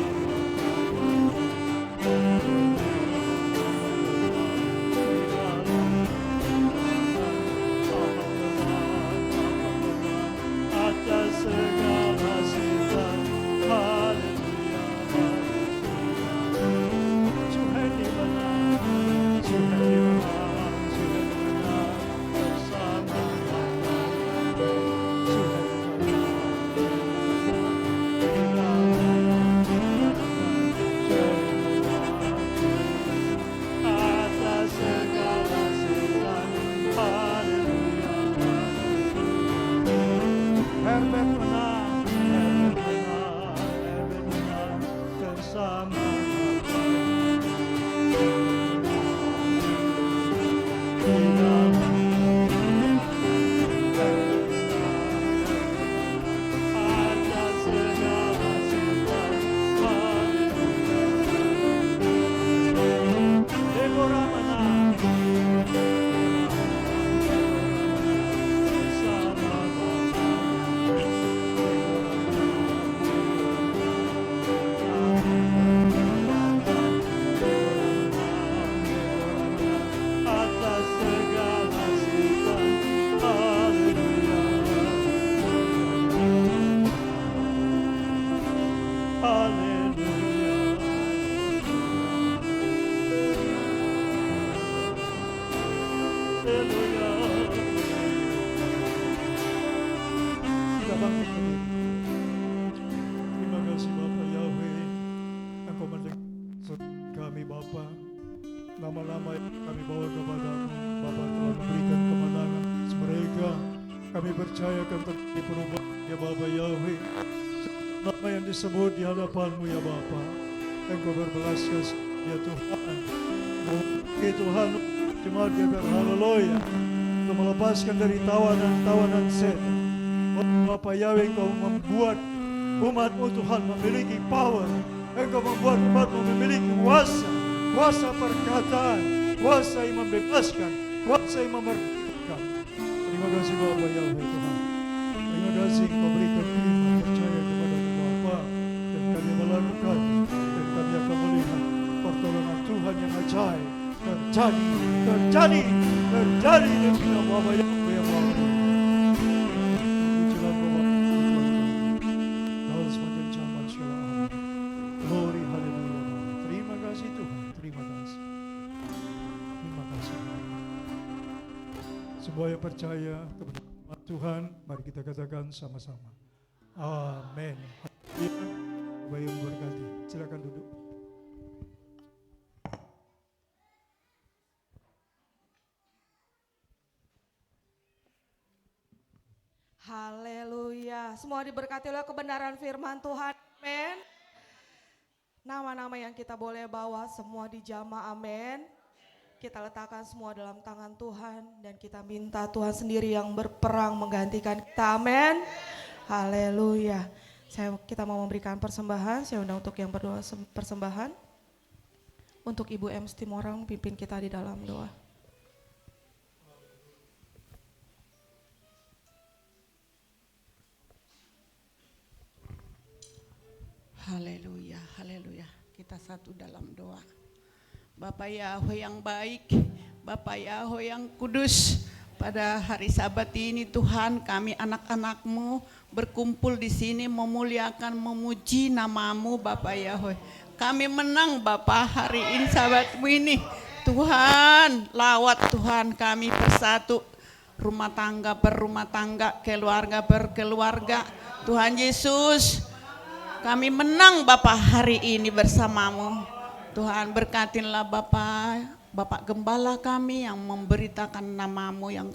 atas segala setan. Haleluya, haleluya. Tuhan di menang kami Bapa. Nama-nama yang kami bawa kepadamu, Bapa telah memberikan kemenangan atas mereka. Kami percaya akan terjadi perubahan ya Bapa Yahweh. Nama yang disebut di hadapanmu ya Bapa. Engkau berbelas kasih ya Tuhan. Oke Tuhan, jemaat kita haleluya. Untuk melepaskan dari tawanan setan. Bapa Yahweh, Engkau membuat umatmu Tuhan memiliki power. Engkau membuat umatmu memiliki kuasa perkataan, kuasa yang membebaskan, kuasa yang memerdekakan. Terima kasih Bapa Yahweh Tuhan. Terima kasih Engkau berikan iman percaya kepada Bapa, dan kami melakukan, dan kami akan melihat pertolongan Tuhan yang ajaib terjadi demi nama Bapa Yahweh yang Maha Kuasa. Pujilah Bapa Tuhan kami, sepanjang zaman selama. Glory haleluya. Terima kasih Tuhan, terima kasih. Semua yang percaya kepada Tuhan, mari kita katakan sama-sama. Amin. Bapak yang berkati, silakan duduk. Haleluya. Semua diberkati oleh kebenaran firman Tuhan. Amin. Nama-nama yang kita boleh bawa semua dijamah. Amin. Kita letakkan semua dalam tangan Tuhan dan kita minta Tuhan sendiri yang berperang menggantikan kita. Amin. Haleluya. Kita mau memberikan persembahan. Saya undang untuk yang berdoa persembahan. Untuk Ibu M. Stimorang pimpin kita di dalam doa. Haleluya, haleluya. Kita satu dalam doa. Bapa Yahweh yang baik, Bapa Yahweh yang kudus, pada hari Sabat ini Tuhan, kami anak-anak-Mu berkumpul di sini memuliakan, memuji nama-Mu Bapa Yahweh. Kami menang Bapa hari ini Sabat-Mu ini. Tuhan, lawat Tuhan kami bersatu, rumah tangga per rumah tangga, keluarga per keluarga. Tuhan Yesus, kami menang Bapa hari ini bersamamu. Tuhan berkatinlah Bapak Gembala kami yang memberitakan namamu yang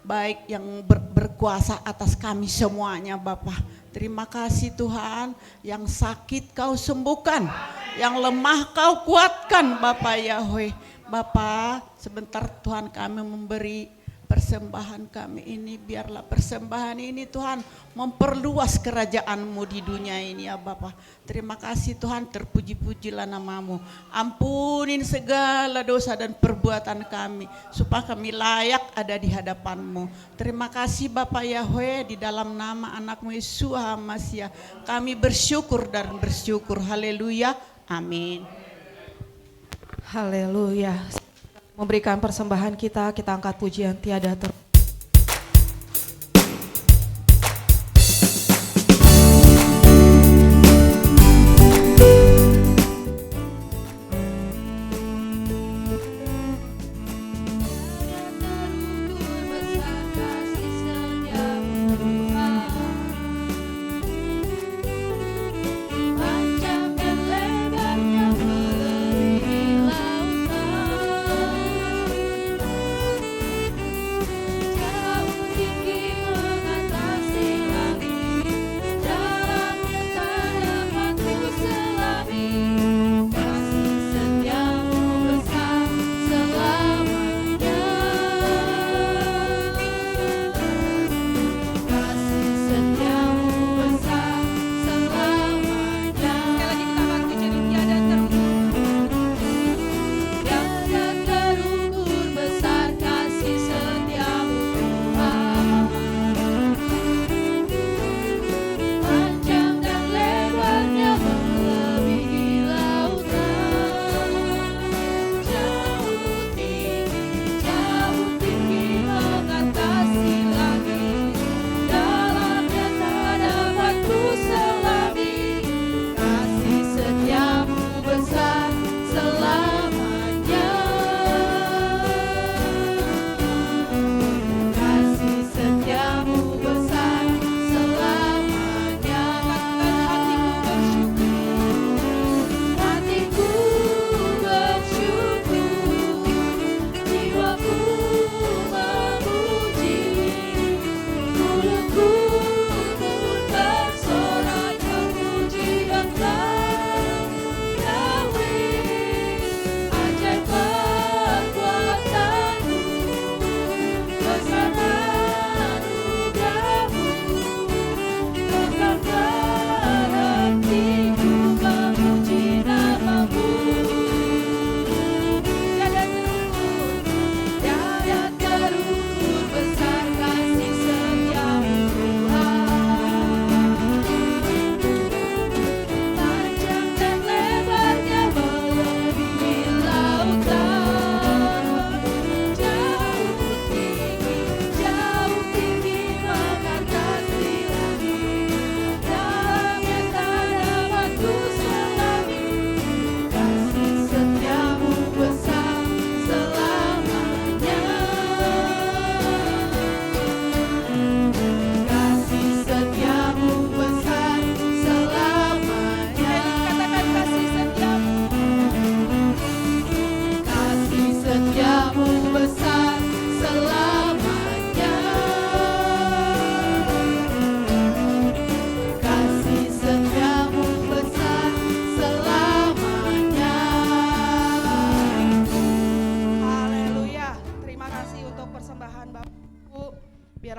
baik, yang berkuasa atas kami semuanya Bapa. Terima kasih Tuhan, yang sakit Kau sembuhkan, yang lemah Kau kuatkan Bapa Yahweh. Bapa, sebentar Tuhan kami memberi persembahan kami ini, biarlah persembahan ini Tuhan memperluas kerajaan-Mu di dunia ini ya Bapa. Terima kasih Tuhan, terpuji-pujilah nama-Mu. Ampunin segala dosa dan perbuatan kami, supaya kami layak ada di hadapan-Mu. Terima kasih Bapa Yahweh, di dalam nama anak-Mu Yesus Hamasiah kami bersyukur dan bersyukur. Haleluya, amin. Haleluya. Memberikan persembahan kita angkat pujian tiada ter.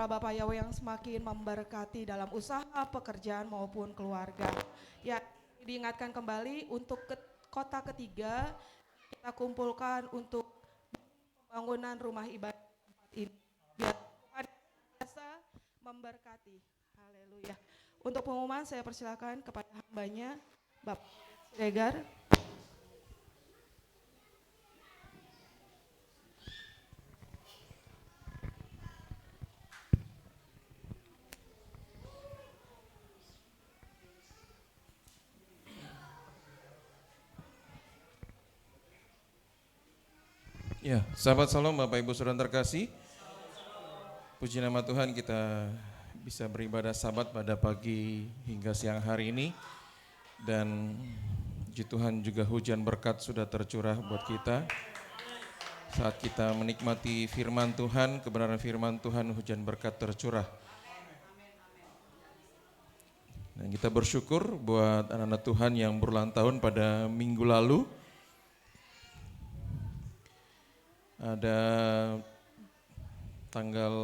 Biarlah Bapak Yahweh yang semakin memberkati dalam usaha, pekerjaan maupun keluarga. Ya, diingatkan kembali untuk kota ketiga kita kumpulkan untuk pembangunan rumah ibadah tempat ini. Biar Tuhan biasa memberkati. Haleluya. Untuk pengumuman saya persilakan kepada hambanya Bapak Siregar. Ya, sahabat Salam, Bapak Ibu Saudara terkasih, puji nama Tuhan kita bisa beribadah Sabat pada pagi hingga siang hari ini, dan puji Tuhan juga hujan berkat sudah tercurah buat kita. Saat kita menikmati firman Tuhan, kebenaran firman Tuhan, hujan berkat tercurah. Dan kita bersyukur buat anak-anak Tuhan yang berulang tahun pada minggu lalu. Ada tanggal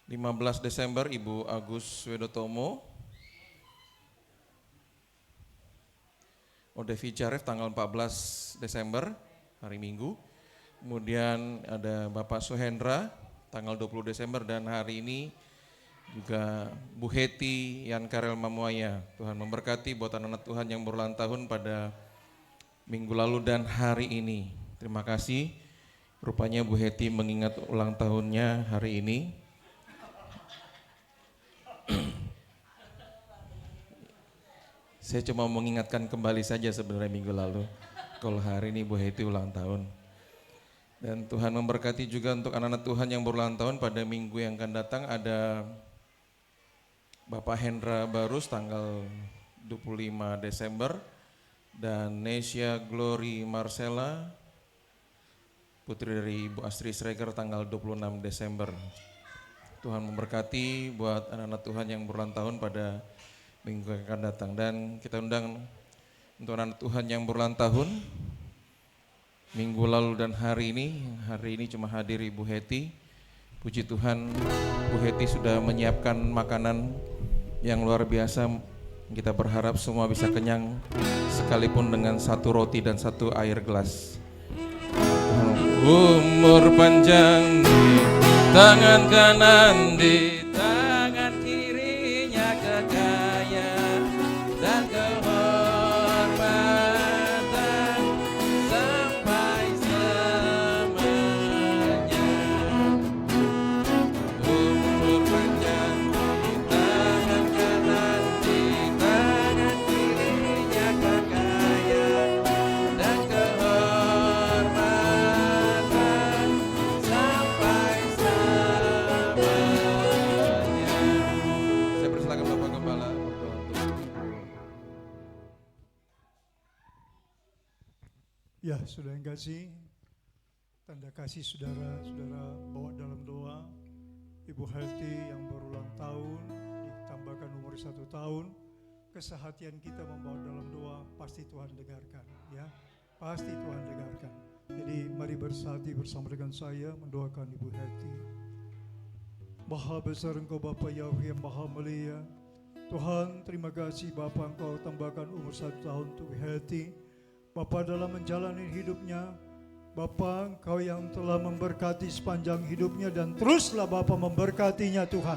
15 Desember Ibu Agus Wedotomo, Odevi Jaref tanggal 14 Desember hari Minggu. Kemudian ada Bapak Suhendra tanggal 20 Desember, dan hari ini juga Bu Heti Yan Karel Mamuaya. Tuhan memberkati buat anak-anak Tuhan yang berulang tahun pada minggu lalu dan hari ini. Terima kasih. Rupanya Bu Heti mengingat ulang tahunnya hari ini. Saya cuma mengingatkan kembali saja sebenarnya minggu lalu. Kalau hari ini Bu Heti ulang tahun. Dan Tuhan memberkati juga untuk anak-anak Tuhan yang berulang tahun pada minggu yang akan datang. Ada Bapak Hendra Barus tanggal 25 Desember dan Nesya Glory Marcella, putri dari Ibu Astri Sreger tanggal 26 Desember. Tuhan memberkati buat anak-anak Tuhan yang berulang tahun pada minggu yang akan datang. Dan kita undang untuk anak-anak Tuhan yang berulang tahun minggu lalu dan hari ini cuma hadir Ibu Heti. Puji Tuhan, Bu Heti sudah menyiapkan makanan yang luar biasa. Kita berharap semua bisa kenyang sekalipun dengan satu roti dan satu air gelas. Umur panjang di tangan kanan, di tangan kirinya kekayaan dan kehormatan sampai selamanya. Umur panjang di tangan kanan, di tangan kirinya kekayaan dan kehormatan sampai selamanya. Saya persilakan Bapak Gembala berdoa untuk Ya, saudara yang kasih, tanda kasih saudara-saudara bawa dalam doa. Ibu Heti yang berulang tahun, ditambahkan umur 1 tahun, kesehatian kita membawa dalam doa, pasti Tuhan dengarkan, ya, pasti Tuhan dengarkan. Jadi mari bersatu bersama dengan saya mendoakan Ibu Heti. Maha besar Engkau Bapa Yahweh yang Maha Mulia. Tuhan, terima kasih Bapa, Engkau tambahkan umur 1 tahun untuk Heti. Bapa, dalam menjalani hidupnya, Bapa, Engkau yang telah memberkati sepanjang hidupnya, dan teruslah Bapa memberkatinya Tuhan.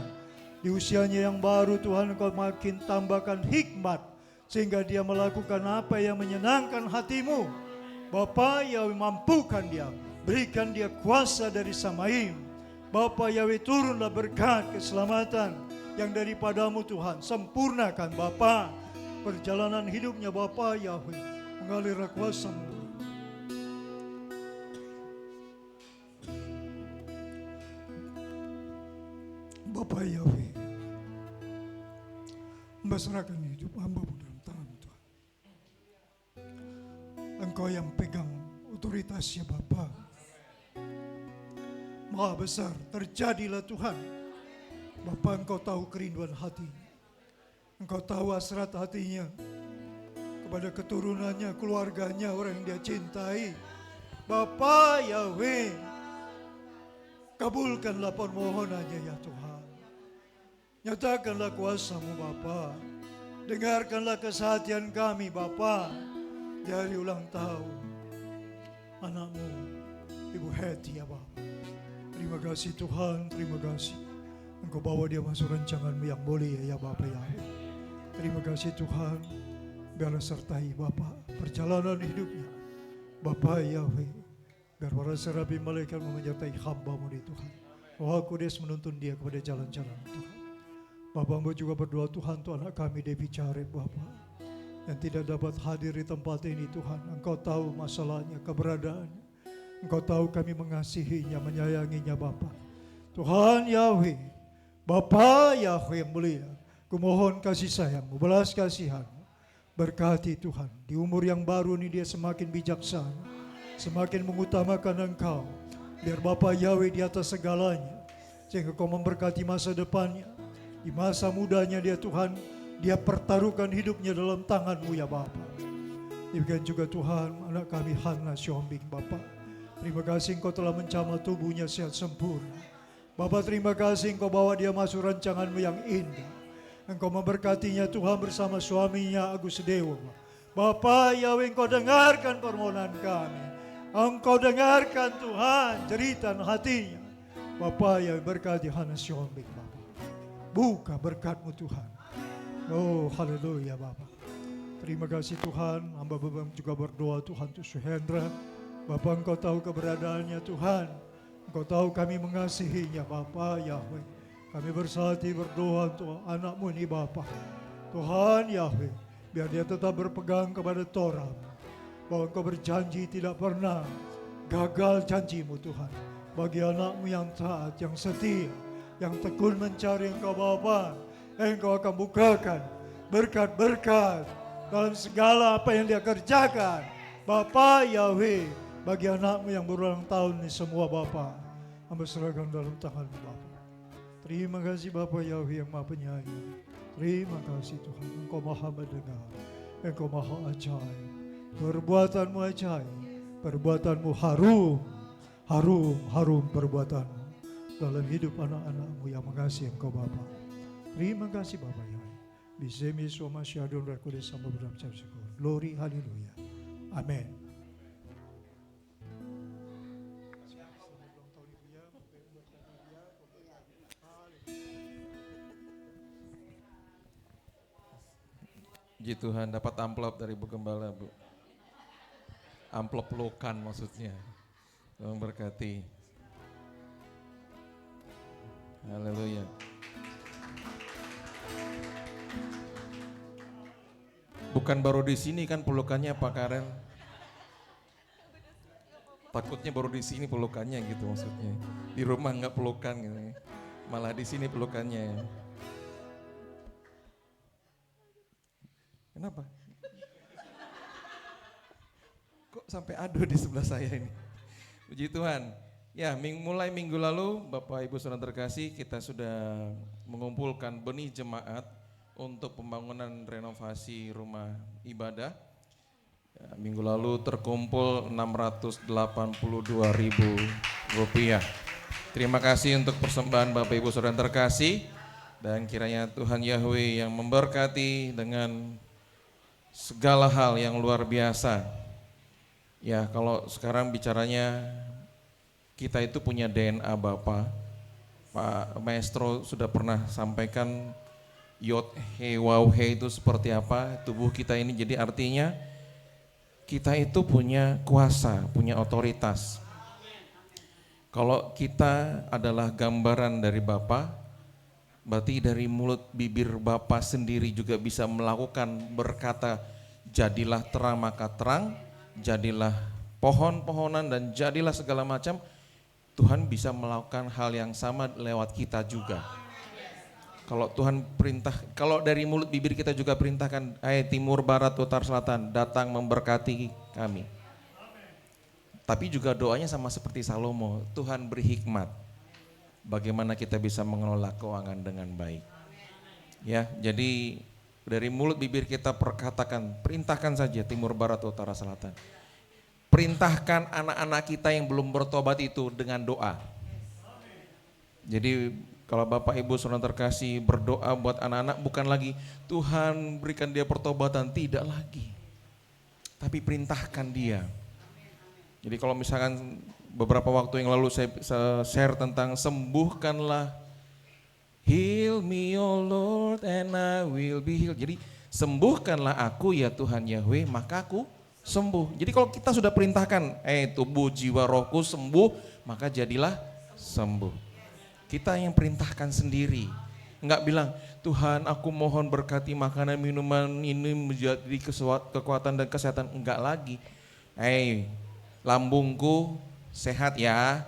Di usianya yang baru Tuhan, Engkau makin tambahkan hikmat sehingga dia melakukan apa yang menyenangkan hatimu. Bapa, Yahweh mampukan dia, berikan dia kuasa dari Samaim. Bapa Yahweh, turunlah berkat keselamatan yang daripadamu Tuhan. Sempurnakan Bapa perjalanan hidupnya Bapa Yahweh. Mengalirlah kuasa-Mu. Bapa Yahweh, hamba serahkan hidup hamba-Mu dalam tangan Tuhan. Engkau yang pegang otoritasnya Bapa. Maha besar, terjadilah Tuhan. Bapa, Engkau tahu kerinduan hati. Engkau tahu hasrat hatinya kepada keturunannya, keluarganya, orang yang dia cintai. Bapa Yahweh, kabulkanlah permohonannya ya Tuhan. Nyatakanlah kuasa-Mu Bapa. Dengarkanlah kesehatian kami Bapa di hari ulang tahun anak-Mu Ibu Hetty ya Bapa. Terima kasih Tuhan, terima kasih. Engkau bawa dia masuk rancangan-Mu yang mulia ya Bapa Yahweh. Terima kasih Tuhan, biarlah sertai Bapa perjalanan hidupnya. Bapa Yahweh, biar para serabi malaikat menyertai hamba-Mu di Tuhan. Roh Kudus menuntun dia kepada jalan-jalan Tuhan. Bapa, Hamba juga berdoa Tuhan untuk anak kami Devi Caret Bapa, yang tidak dapat hadir di tempat ini Tuhan. Engkau tahu masalahnya, keberadaannya. Engkau tahu kami mengasihinya, menyayanginya Bapa. Tuhan Yahweh, Bapa Yahweh yang mulia, kumohon kasih sayang-Mu, belas kasihan-Mu. Berkati Tuhan, di umur yang baru ini dia semakin bijaksana, semakin mengutamakan Engkau. Biar Bapa Yahweh di atas segalanya, sehingga Kau memberkati masa depannya. Di masa mudanya dia Tuhan, dia pertaruhkan hidupnya dalam tangan-Mu ya Bapa. Demikian juga Tuhan, anak kami Hana Siombing Bapa. Terima kasih Engkau telah menjamah tubuhnya sehat sempurna. Bapa, terima kasih Engkau bawa dia masuk rancangan-Mu yang indah. Engkau memberkatinya Tuhan bersama suaminya Agus Dewa. Bapa Yahweh, Engkau dengarkan permohonan kami. Engkau dengarkan Tuhan jeritan hatinya. Bapa Yahweh, berkati Hana Siombing Bapa. Buka berkat-Mu Tuhan. Oh haleluya Bapa. Terima kasih Tuhan. Hamba juga berdoa Tuhan untuk Suhendra. Bapa, Engkau tahu keberadaannya Tuhan. Engkau tahu kami mengasihinya Bapa Yahweh. Kami bersati berdoa untuk anak-Mu ini Bapa. Tuhan Yahweh, biar dia tetap berpegang kepada Torah. Bahwa Engkau berjanji tidak pernah gagal janji-Mu Tuhan. Bagi anak-Mu yang taat, yang setia, yang tekun mencari Engkau Bapa, Engkau akan bukakan berkat-berkat dalam segala apa yang dia kerjakan. Bapa Yahweh, bagi anak-Mu yang berulang tahun ini semua Bapa, hamba serahkan dalam tangan-Mu Bapa. Terima kasih Bapa Yahweh yang Maha Penyayang. Terima kasih Tuhan, Engkau Maha mendengar, Engkau Maha ajaib. Perbuatan-Mu ajaib, perbuatan-Mu harum, harum, harum perbuatan-Mu dalam hidup anak-anak-Mu yang mengasihi Engkau Bapa. Terima kasih Bapa Yahweh. Bisemi Soma Syadun Rakudus sama beramcap syukur. Glory, haleluya. Amin. Puji Tuhan, dapat amplop dari Bu Gembala, Bu. Amplop pelukan maksudnya. Tuhan berkati. Haleluya. Bukan baru di sini kan pelukannya Pak Karel. Takutnya baru di sini pelukannya gitu maksudnya. Di rumah enggak pelukan gitu. Malah di sini pelukannya. Kenapa? Kok sampai aduh di sebelah saya ini? Puji Tuhan. Ya, mulai minggu lalu Bapak Ibu Saudara terkasih, kita sudah mengumpulkan benih jemaat untuk pembangunan renovasi rumah ibadah. Ya, minggu lalu terkumpul Rp682.000. Terima kasih untuk persembahan Bapak Ibu Saudara terkasih, dan kiranya Tuhan Yahweh yang memberkati dengan segala hal yang luar biasa. Ya, kalau sekarang bicaranya kita itu punya DNA Bapa. Pak Maestro sudah pernah sampaikan Yod He Waw He itu seperti apa tubuh kita ini. Jadi artinya kita itu punya kuasa, punya otoritas. Kalau kita adalah gambaran dari Bapa, berarti dari mulut bibir Bapa sendiri juga bisa melakukan, berkata jadilah terang maka terang, jadilah pohon-pohonan dan jadilah segala macam. Tuhan bisa melakukan hal yang sama lewat kita juga. Kalau Tuhan perintah, kalau dari mulut bibir kita juga perintahkan, hai timur, barat, utara, selatan, datang memberkati kami. Tapi juga doanya sama seperti Salomo, Tuhan beri hikmat. Bagaimana kita bisa mengelola keuangan dengan baik. Ya, jadi dari mulut bibir kita perkatakan, perintahkan saja timur, barat, utara, selatan. perintahkan anak-anak kita yang belum bertobat itu dengan doa. Jadi kalau Bapak Ibu Saudara terkasih berdoa buat anak-anak bukan lagi Tuhan berikan dia pertobatan, tidak lagi. Tapi perintahkan dia. Jadi kalau misalkan beberapa waktu yang lalu saya share tentang sembuhkanlah, heal me oh Lord and I will be healed. Jadi sembuhkanlah aku ya Tuhan Yahweh maka aku sembuh. Jadi kalau kita sudah perintahkan, tubuh jiwa rohku sembuh, maka jadilah sembuh. Kita yang perintahkan sendiri, enggak bilang Tuhan aku mohon berkati makanan minuman ini menjadi kekuatan dan kesehatan, enggak lagi. Lambungku sehat ya,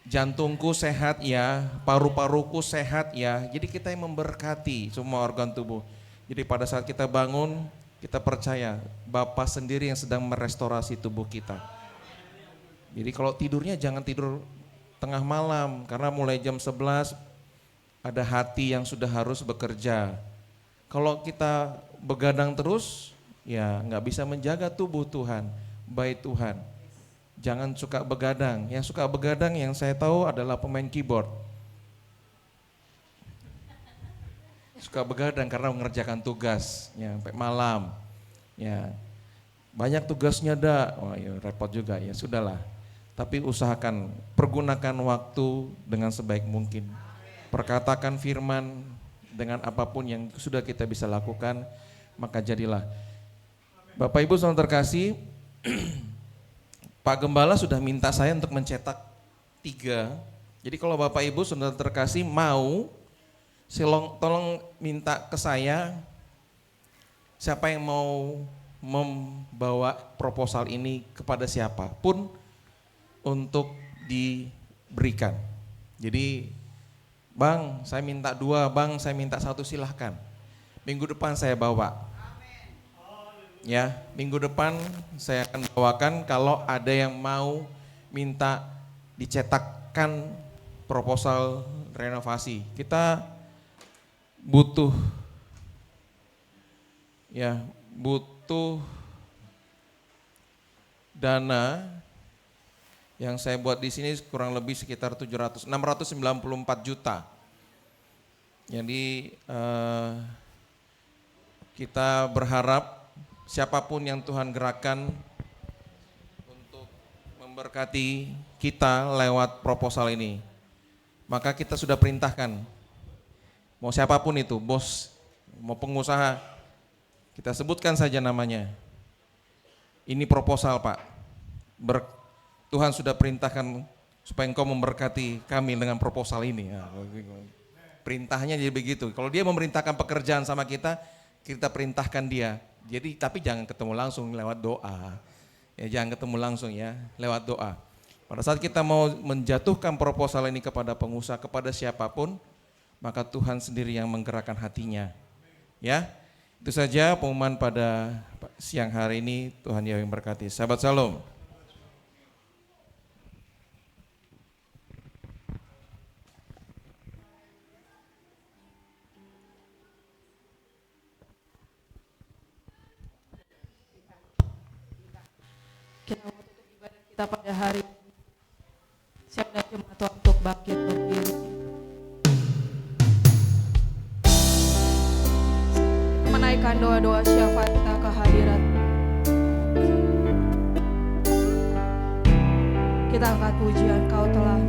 jantungku sehat ya, paru-paruku sehat ya. Jadi kita yang memberkati semua organ tubuh. Jadi pada saat kita bangun, kita percaya Bapa sendiri yang sedang merestorasi tubuh kita. Jadi kalau tidurnya jangan tidur tengah malam, karena mulai jam 11 ada hati yang sudah harus bekerja. Kalau kita begadang terus, ya nggak bisa menjaga tubuh Tuhan, baik Tuhan. Jangan suka begadang. Yang suka begadang yang saya tahu adalah pemain keyboard. Suka begadang karena mengerjakan tugas, ya, sampai malam. Ya, banyak tugasnya wah ya repot juga, ya sudahlah. Tapi usahakan pergunakan waktu dengan sebaik mungkin. Perkatakan firman dengan apapun yang sudah kita bisa lakukan, maka jadilah. Bapak Ibu Saudara terkasih, Pak Gembala sudah minta saya untuk mencetak 3. Jadi kalau Bapak Ibu Saudara terkasih mau, tolong minta ke saya, siapa yang mau membawa proposal ini kepada siapapun untuk diberikan. Jadi Bang saya minta 2, Bang saya minta 1, silahkan. Minggu depan saya bawa. Ya, minggu depan saya akan bawakan kalau ada yang mau minta dicetakkan proposal renovasi. Kita butuh dana yang saya buat di sini kurang lebih sekitar 694 juta. Jadi kita berharap siapapun yang Tuhan gerakkan untuk memberkati kita lewat proposal ini, maka kita sudah perintahkan, mau siapapun itu, bos, mau pengusaha, kita sebutkan saja namanya. Ini proposal Pak, Tuhan sudah perintahkan supaya engkau memberkati kami dengan proposal ini. Perintahnya jadi begitu. Kalau dia memerintahkan pekerjaan sama kita, kita perintahkan dia. Jadi tapi jangan ketemu langsung, lewat doa. Ya jangan ketemu langsung ya, lewat doa. Pada saat kita mau menjatuhkan proposal ini kepada pengusaha, kepada siapapun, maka Tuhan sendiri yang menggerakkan hatinya. Ya, itu saja pengumuman pada siang hari ini. Tuhan yang memberkati. Sahabat Shalom. Kita mau tutup ibadah kita pada hari ini. Siap dan jemaat Tuhan untuk bangkit berdiri. Menaikkan doa-doa syafaat kita ke hadirat. Kita angkat pujian Kau telah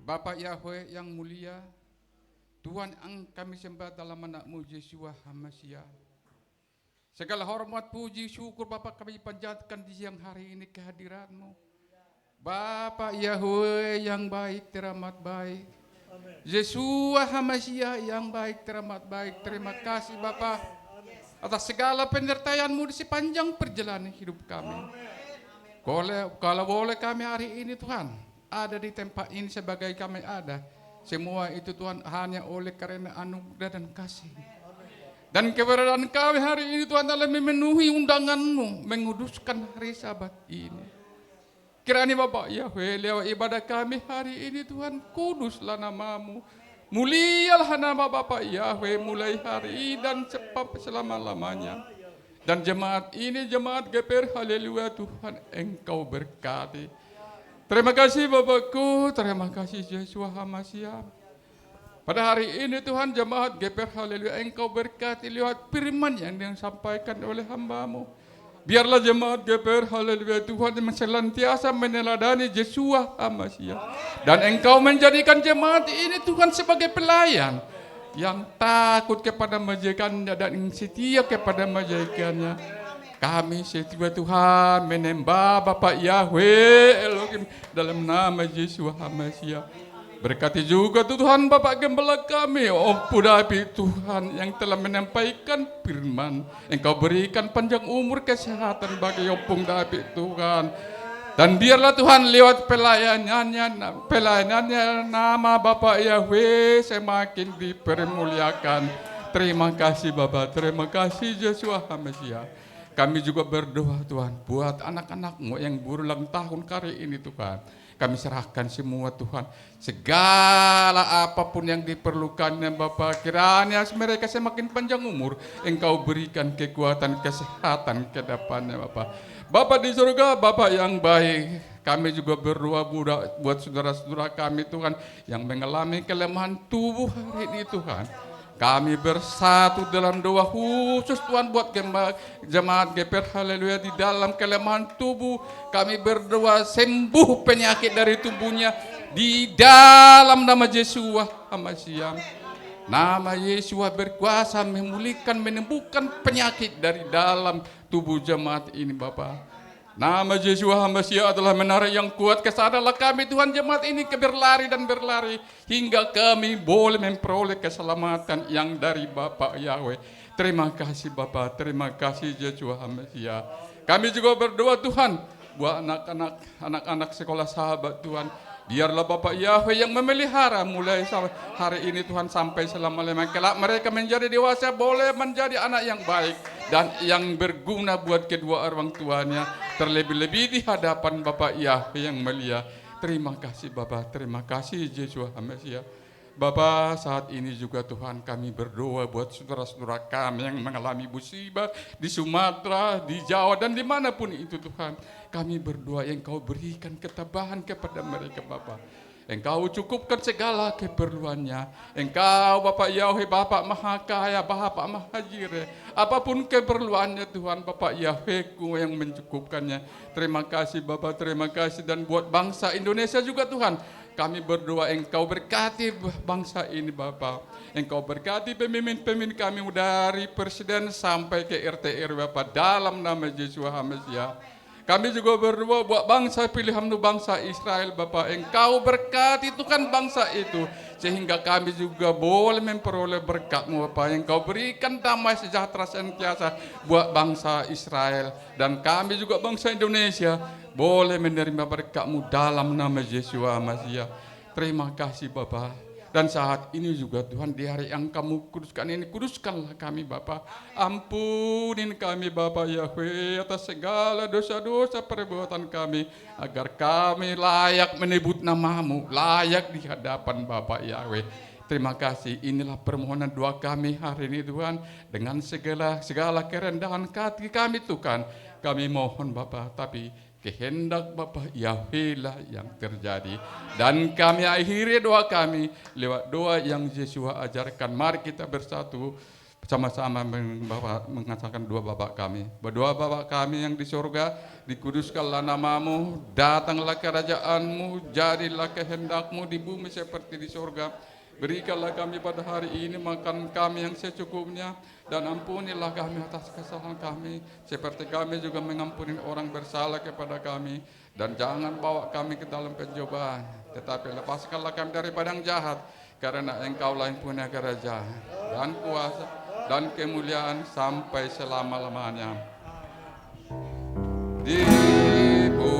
Bapak Yahweh yang mulia, Tuhan yang kami sembah dalam anak-Mu Yeshua HaMashiach. Segala hormat, puji, syukur Bapak kami panjatkan di siang hari ini kehadiran-Mu. Bapak Yahweh yang baik, teramat baik. Yeshua HaMashiach yang baik, teramat baik. Terima kasih Bapak atas segala penyertaan-Mu di sepanjang perjalanan hidup kami. Kalau boleh kami hari ini Tuhan ada di tempat ini sebagai kami ada, semua itu Tuhan hanya oleh karena anugerah dan kasih. Dan keberadaan kami hari ini Tuhan adalah memenuhi undangan-Mu menguduskan hari Sabat ini. Kiranya Bapak Yahweh lewat ibadah kami hari ini Tuhan, kuduslah nama-Mu, mulialah nama Bapak Yahweh mulai hari ini dan selama-lamanya. Dan jemaat ini jemaat GPR haleluya Tuhan Engkau berkati. Terima kasih Bapakku, terima kasih Yeshua HaMashiach. Pada hari ini Tuhan jemaat GPR haleluya Engkau berkati lewat firman yang disampaikan oleh hamba-Mu. Biarlah jemaat GPR haleluya Tuhan yang senantiasa meneladani Yeshua HaMashiach. Dan Engkau menjadikan jemaat ini Tuhan sebagai pelayan yang takut kepada majikannya dan setia kepada majikannya. Kami setia Tuhan menyembah Bapak Yahweh Elohim dalam nama Yeshua HaMashiach. Berkati juga Tuhan Bapak Gembala kami, Om Pudapi Tuhan yang telah menyampaikan firman. Engkau berikan panjang umur kesehatan bagi Om Pudapi Tuhan. Dan biarlah Tuhan lewat pelayanannya nama Bapak Yahweh semakin dipermuliakan. Terima kasih Bapak, terima kasih Yeshua HaMashiach. Kami juga berdoa Tuhan buat anak-anak-Mu yang berulang tahun kali ini Tuhan. Kami serahkan semua Tuhan. Segala apapun yang diperlukannya Bapak, kiranya mereka semakin panjang umur. Engkau berikan kekuatan, kesehatan ke depannya Bapak. Bapak di surga, Bapak yang baik. Kami juga berdoa buat saudara-saudara kami Tuhan yang mengalami kelemahan tubuh hari ini Tuhan. Kami bersatu dalam doa khusus Tuhan buat jemaat GPR haleluya di dalam kelemahan tubuh. Kami berdoa sembuh penyakit dari tubuhnya di dalam nama Yeshua HaMashiach. Nama Yeshua berkuasa memulihkan, menyembuhkan penyakit dari dalam tubuh jemaat ini Bapak. Nama Yeshua HaMashiach adalah menara yang kuat. Kesadaranlah kami Tuhan jemaat ini berlari dan berlari hingga kami boleh memperoleh keselamatan yang dari Bapak Yahweh. Terima kasih Bapak, terima kasih Yeshua HaMashiach. Kami juga berdoa Tuhan buat anak-anak sekolah sahabat Tuhan. Biarlah Bapak Yahweh yang memelihara mulai hari ini Tuhan sampai selama-lamanya. Kelak mereka menjadi dewasa boleh menjadi anak yang baik dan yang berguna buat kedua orang tuanya. Terlebih-lebih di hadapan Bapak Yahweh yang mulia. Terima kasih Bapak, terima kasih Yeshua HaMashiach. Bapak saat ini juga Tuhan kami berdoa buat saudara-saudara kami yang mengalami musibah di Sumatera, di Jawa dan dimanapun itu Tuhan. Kami berdoa Engkau berikan ketabahan kepada mereka Bapak. Engkau cukupkan segala keperluannya. Engkau Bapak Yahweh, Bapak Maha Kaya, Bapak Maha Jireh. Apapun keperluannya Tuhan, Bapak Yahweh-Ku yang mencukupkannya. Terima kasih Bapak, terima kasih. Dan buat bangsa Indonesia juga Tuhan, kami berdoa Engkau berkati bangsa ini Bapak. Engkau berkati pemimpin-pemimpin kami dari presiden sampai ke RT RW Bapak dalam nama Yeshua HaMashiach. Kami juga berdoa buat bangsa pilihan bangsa Israel Bapak. Engkau berkati Tuhan bangsa itu. Sehingga kami juga boleh memperoleh berkat-Mu Bapak. Engkau berikan damai sejahtera senantiasa buat bangsa Israel. Dan kami juga bangsa Indonesia boleh menerima berkat-Mu dalam nama Yeshua HaMashiach. Terima kasih Bapak. Dan saat ini juga Tuhan di hari yang Kamu kuduskan ini, kuduskanlah kami Bapa. Ampunin kami Bapa Yahweh atas segala dosa-dosa perbuatan kami. Agar kami layak menyebut nama-Mu, layak di hadapan Bapa Yahweh. Terima kasih, inilah permohonan doa kami hari ini Tuhan. Dengan segala kerendahan hati kami Tuhan. Kami mohon Bapa, tapi kehendak Bapa Yahweh lah yang terjadi. Dan kami akhiri doa kami lewat doa yang Yeshua ajarkan. Mari kita bersatu sama-sama mengasakan dua Bapa kami. Berdoa Bapa kami yang di surga, dikuduskanlah namamu, datanglah kerajaanmu, jadilah kehendakmu di bumi seperti di surga. Berikanlah kami pada hari ini makan kami yang secukupnya, dan ampunilah kami atas kesalahan kami, seperti kami juga mengampuni orang bersalah kepada kami. Dan jangan bawa kami ke dalam pencobaan, tetapi lepaskanlah kami daripada yang jahat, karena Engkaulah yang punya kerajaan dan kuasa dan kemuliaan sampai selama-lamanya. Dipuji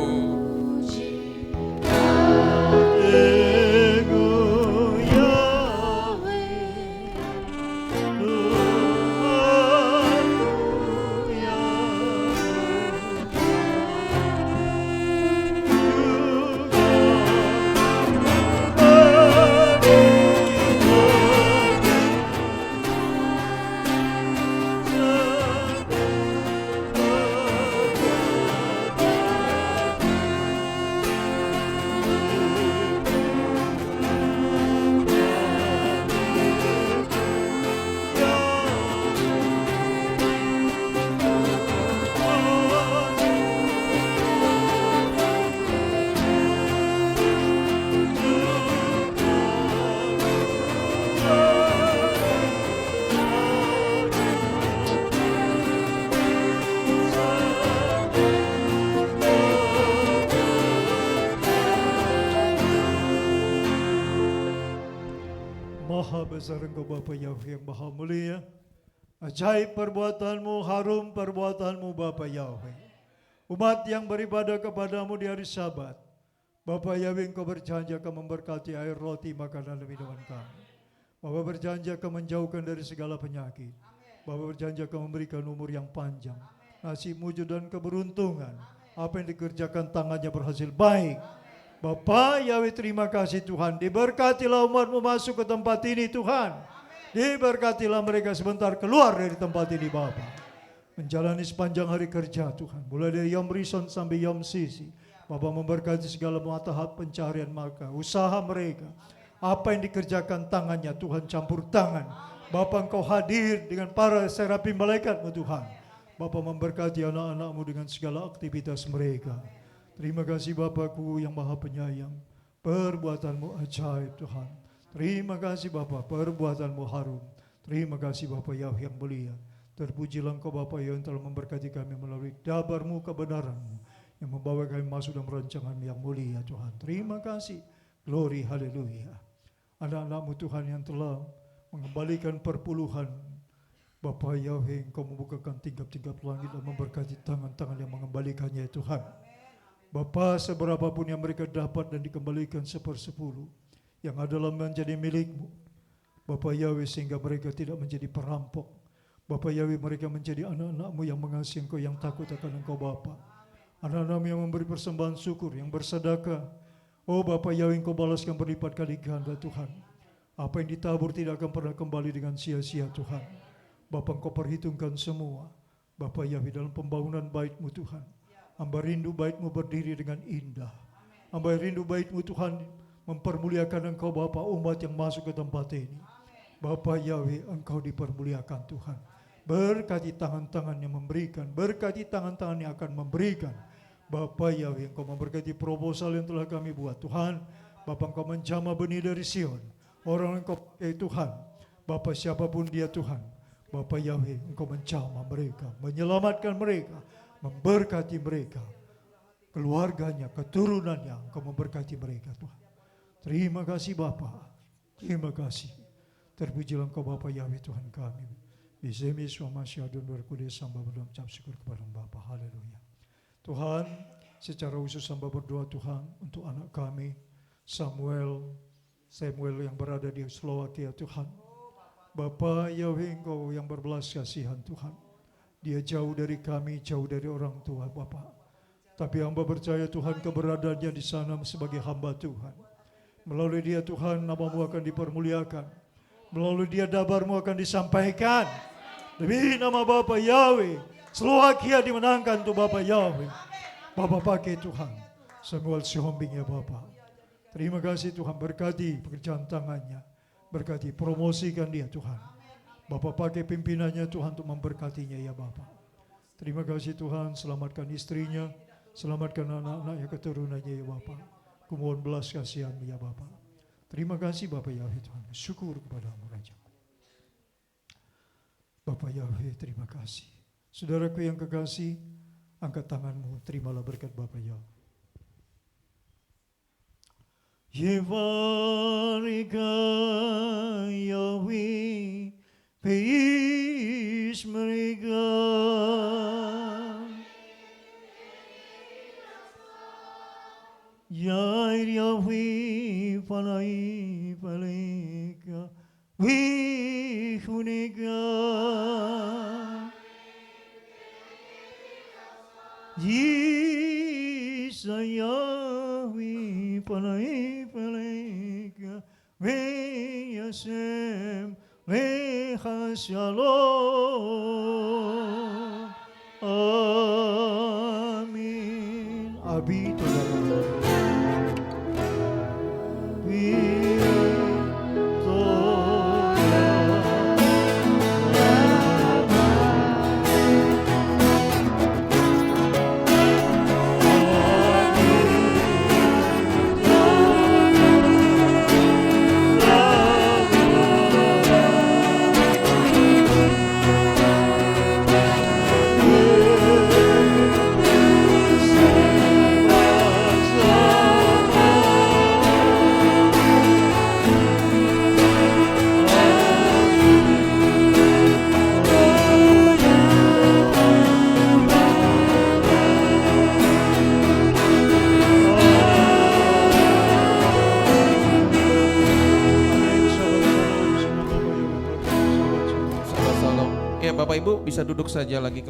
Maha besar Engkau Bapa Yahweh yang maha mulia. Ajaib perbuatanmu, harum perbuatanmu Bapa Yahweh. Umat yang beribadah kepadamu di hari Sabat, Bapa Yahweh, Engkau berjanji akan memberkati air roti makanan dan minuman kami. Bapa berjanji akan menjauhkan dari segala penyakit. Bapa berjanji akan memberikan umur yang panjang, nasib mujur dan keberuntungan. Apa yang dikerjakan tangannya berhasil baik. Bapa Yahweh, terima kasih Tuhan. Diberkatilah umat-Mu masuk ke tempat ini Tuhan. Diberkatilah mereka sebentar keluar dari tempat ini Bapa. Menjalani sepanjang hari kerja Tuhan. Mulai dari Yom Rison sampai Yom Sisi. Bapa memberkati segala tahap pencarian mereka, usaha mereka. Apa yang dikerjakan tangannya Tuhan campur tangan. Bapa Engkau hadir dengan para serapi malaikat-Mu Tuhan. Bapa memberkati anak-anak-Mu dengan segala aktivitas mereka. Terima kasih Bapakku yang maha penyayang. Perbuatan-Mu ajaib Tuhan. Terima kasih Bapa, perbuatan-Mu harum. Terima kasih Bapa Yahweh yang mulia. Terpujilah Engkau Bapa yang telah memberkati kami melalui dabar-Mu kebenaran-Mu, yang membawa kami masuk dalam rancangan yang mulia Tuhan. Terima kasih. Glory, haleluya. Anak-anak-Mu Tuhan yang telah mengembalikan perpuluhan, Bapa Yahweh, Engkau membukakan tingkap-tingkap langit dan memberkati tangan-tangan yang mengembalikannya Tuhan. Bapa, seberapapun yang mereka dapat dan dikembalikan 1/10 yang adalah menjadi milik-Mu, Bapa Yahweh, sehingga mereka tidak menjadi perampok. Bapa Yahweh, mereka menjadi anak-anak-Mu yang mengasihi Engkau, yang takut akan Engkau Bapa. Anak-anak-Mu yang memberi persembahan syukur, yang bersedekah. Oh Bapa Yahweh, Engkau balaskan berlipat kali ganda Tuhan. Apa yang ditabur tidak akan pernah kembali dengan sia-sia Tuhan. Bapa, Engkau perhitungkan semua. Bapa Yahweh, dalam pembangunan bait-Mu Tuhan. Hamba rindu bait-Mu berdiri dengan indah. Hamba rindu bait-Mu Tuhan mempermuliakan Engkau Bapa, umat yang masuk ke tempat ini. Bapa Yahweh, Engkau dipermuliakan Tuhan. Berkati tangan-tangan yang memberikan, berkati tangan-tangan yang akan memberikan. Bapa Yahweh, Engkau memberkati proposal yang telah kami buat Tuhan. Bapa, Engkau menjamah benih dari Sion. Orang yang Engkau pakai Tuhan. Bapa, siapapun dia Tuhan. Bapa Yahweh, Engkau menjamah mereka, menyelamatkan mereka, memberkati mereka, keluarganya, keturunannya. Engkau memberkati mereka Tuhan. Terima kasih Bapa. Terima kasih. Terpujilah Engkau Bapa Yahweh Tuhan kami. Bisemi suama syadun berkudus samba berdoa mengucap syukur kepada Bapa. Haleluya. Tuhan, secara khusus hamba berdoa Tuhan untuk anak kami Samuel yang berada di Slovakia Tuhan. Bapa Yahweh, Engkau yang berbelas kasihan Tuhan. Dia jauh dari kami, jauh dari orang tua Bapa. Tapi hamba percaya Tuhan keberadaannya di sana sebagai hamba Tuhan. Melalui dia Tuhan nama-Mu akan dipermuliakan. Melalui dia dabar-Mu akan disampaikan. Demi nama Bapa Yahweh, Slovakia dimenangkan tuh Bapa Yahweh. Bapa pakai Tuhan Samuel Sihombing ya Bapa. Terima kasih Tuhan, berkati pekerjaan tangannya. Berkati, promosikan dia Tuhan. Bapak pakai pimpinannya Tuhan untuk memberkatinya ya Bapak. Terima kasih Tuhan, selamatkan istrinya, selamatkan anak-anaknya, keturunannya ya Bapak. Kumohon belas kasihan-Mu ya Bapak. Terima kasih Bapak Yahweh Tuhan, syukur kepada-Mu Raja. Bapak Yahweh terima kasih. Saudaraku yang kekasih, angkat tanganmu, terimalah berkat Bapak Yahweh. Yevarika Yahweh, peace mereka. Yair Yahweh panai paleka, wihuneka. Yisayahweh panai paleka, veyasem lecha shalom. Amin. Abi Todah. Ya Bapak Ibu bisa duduk saja lagi.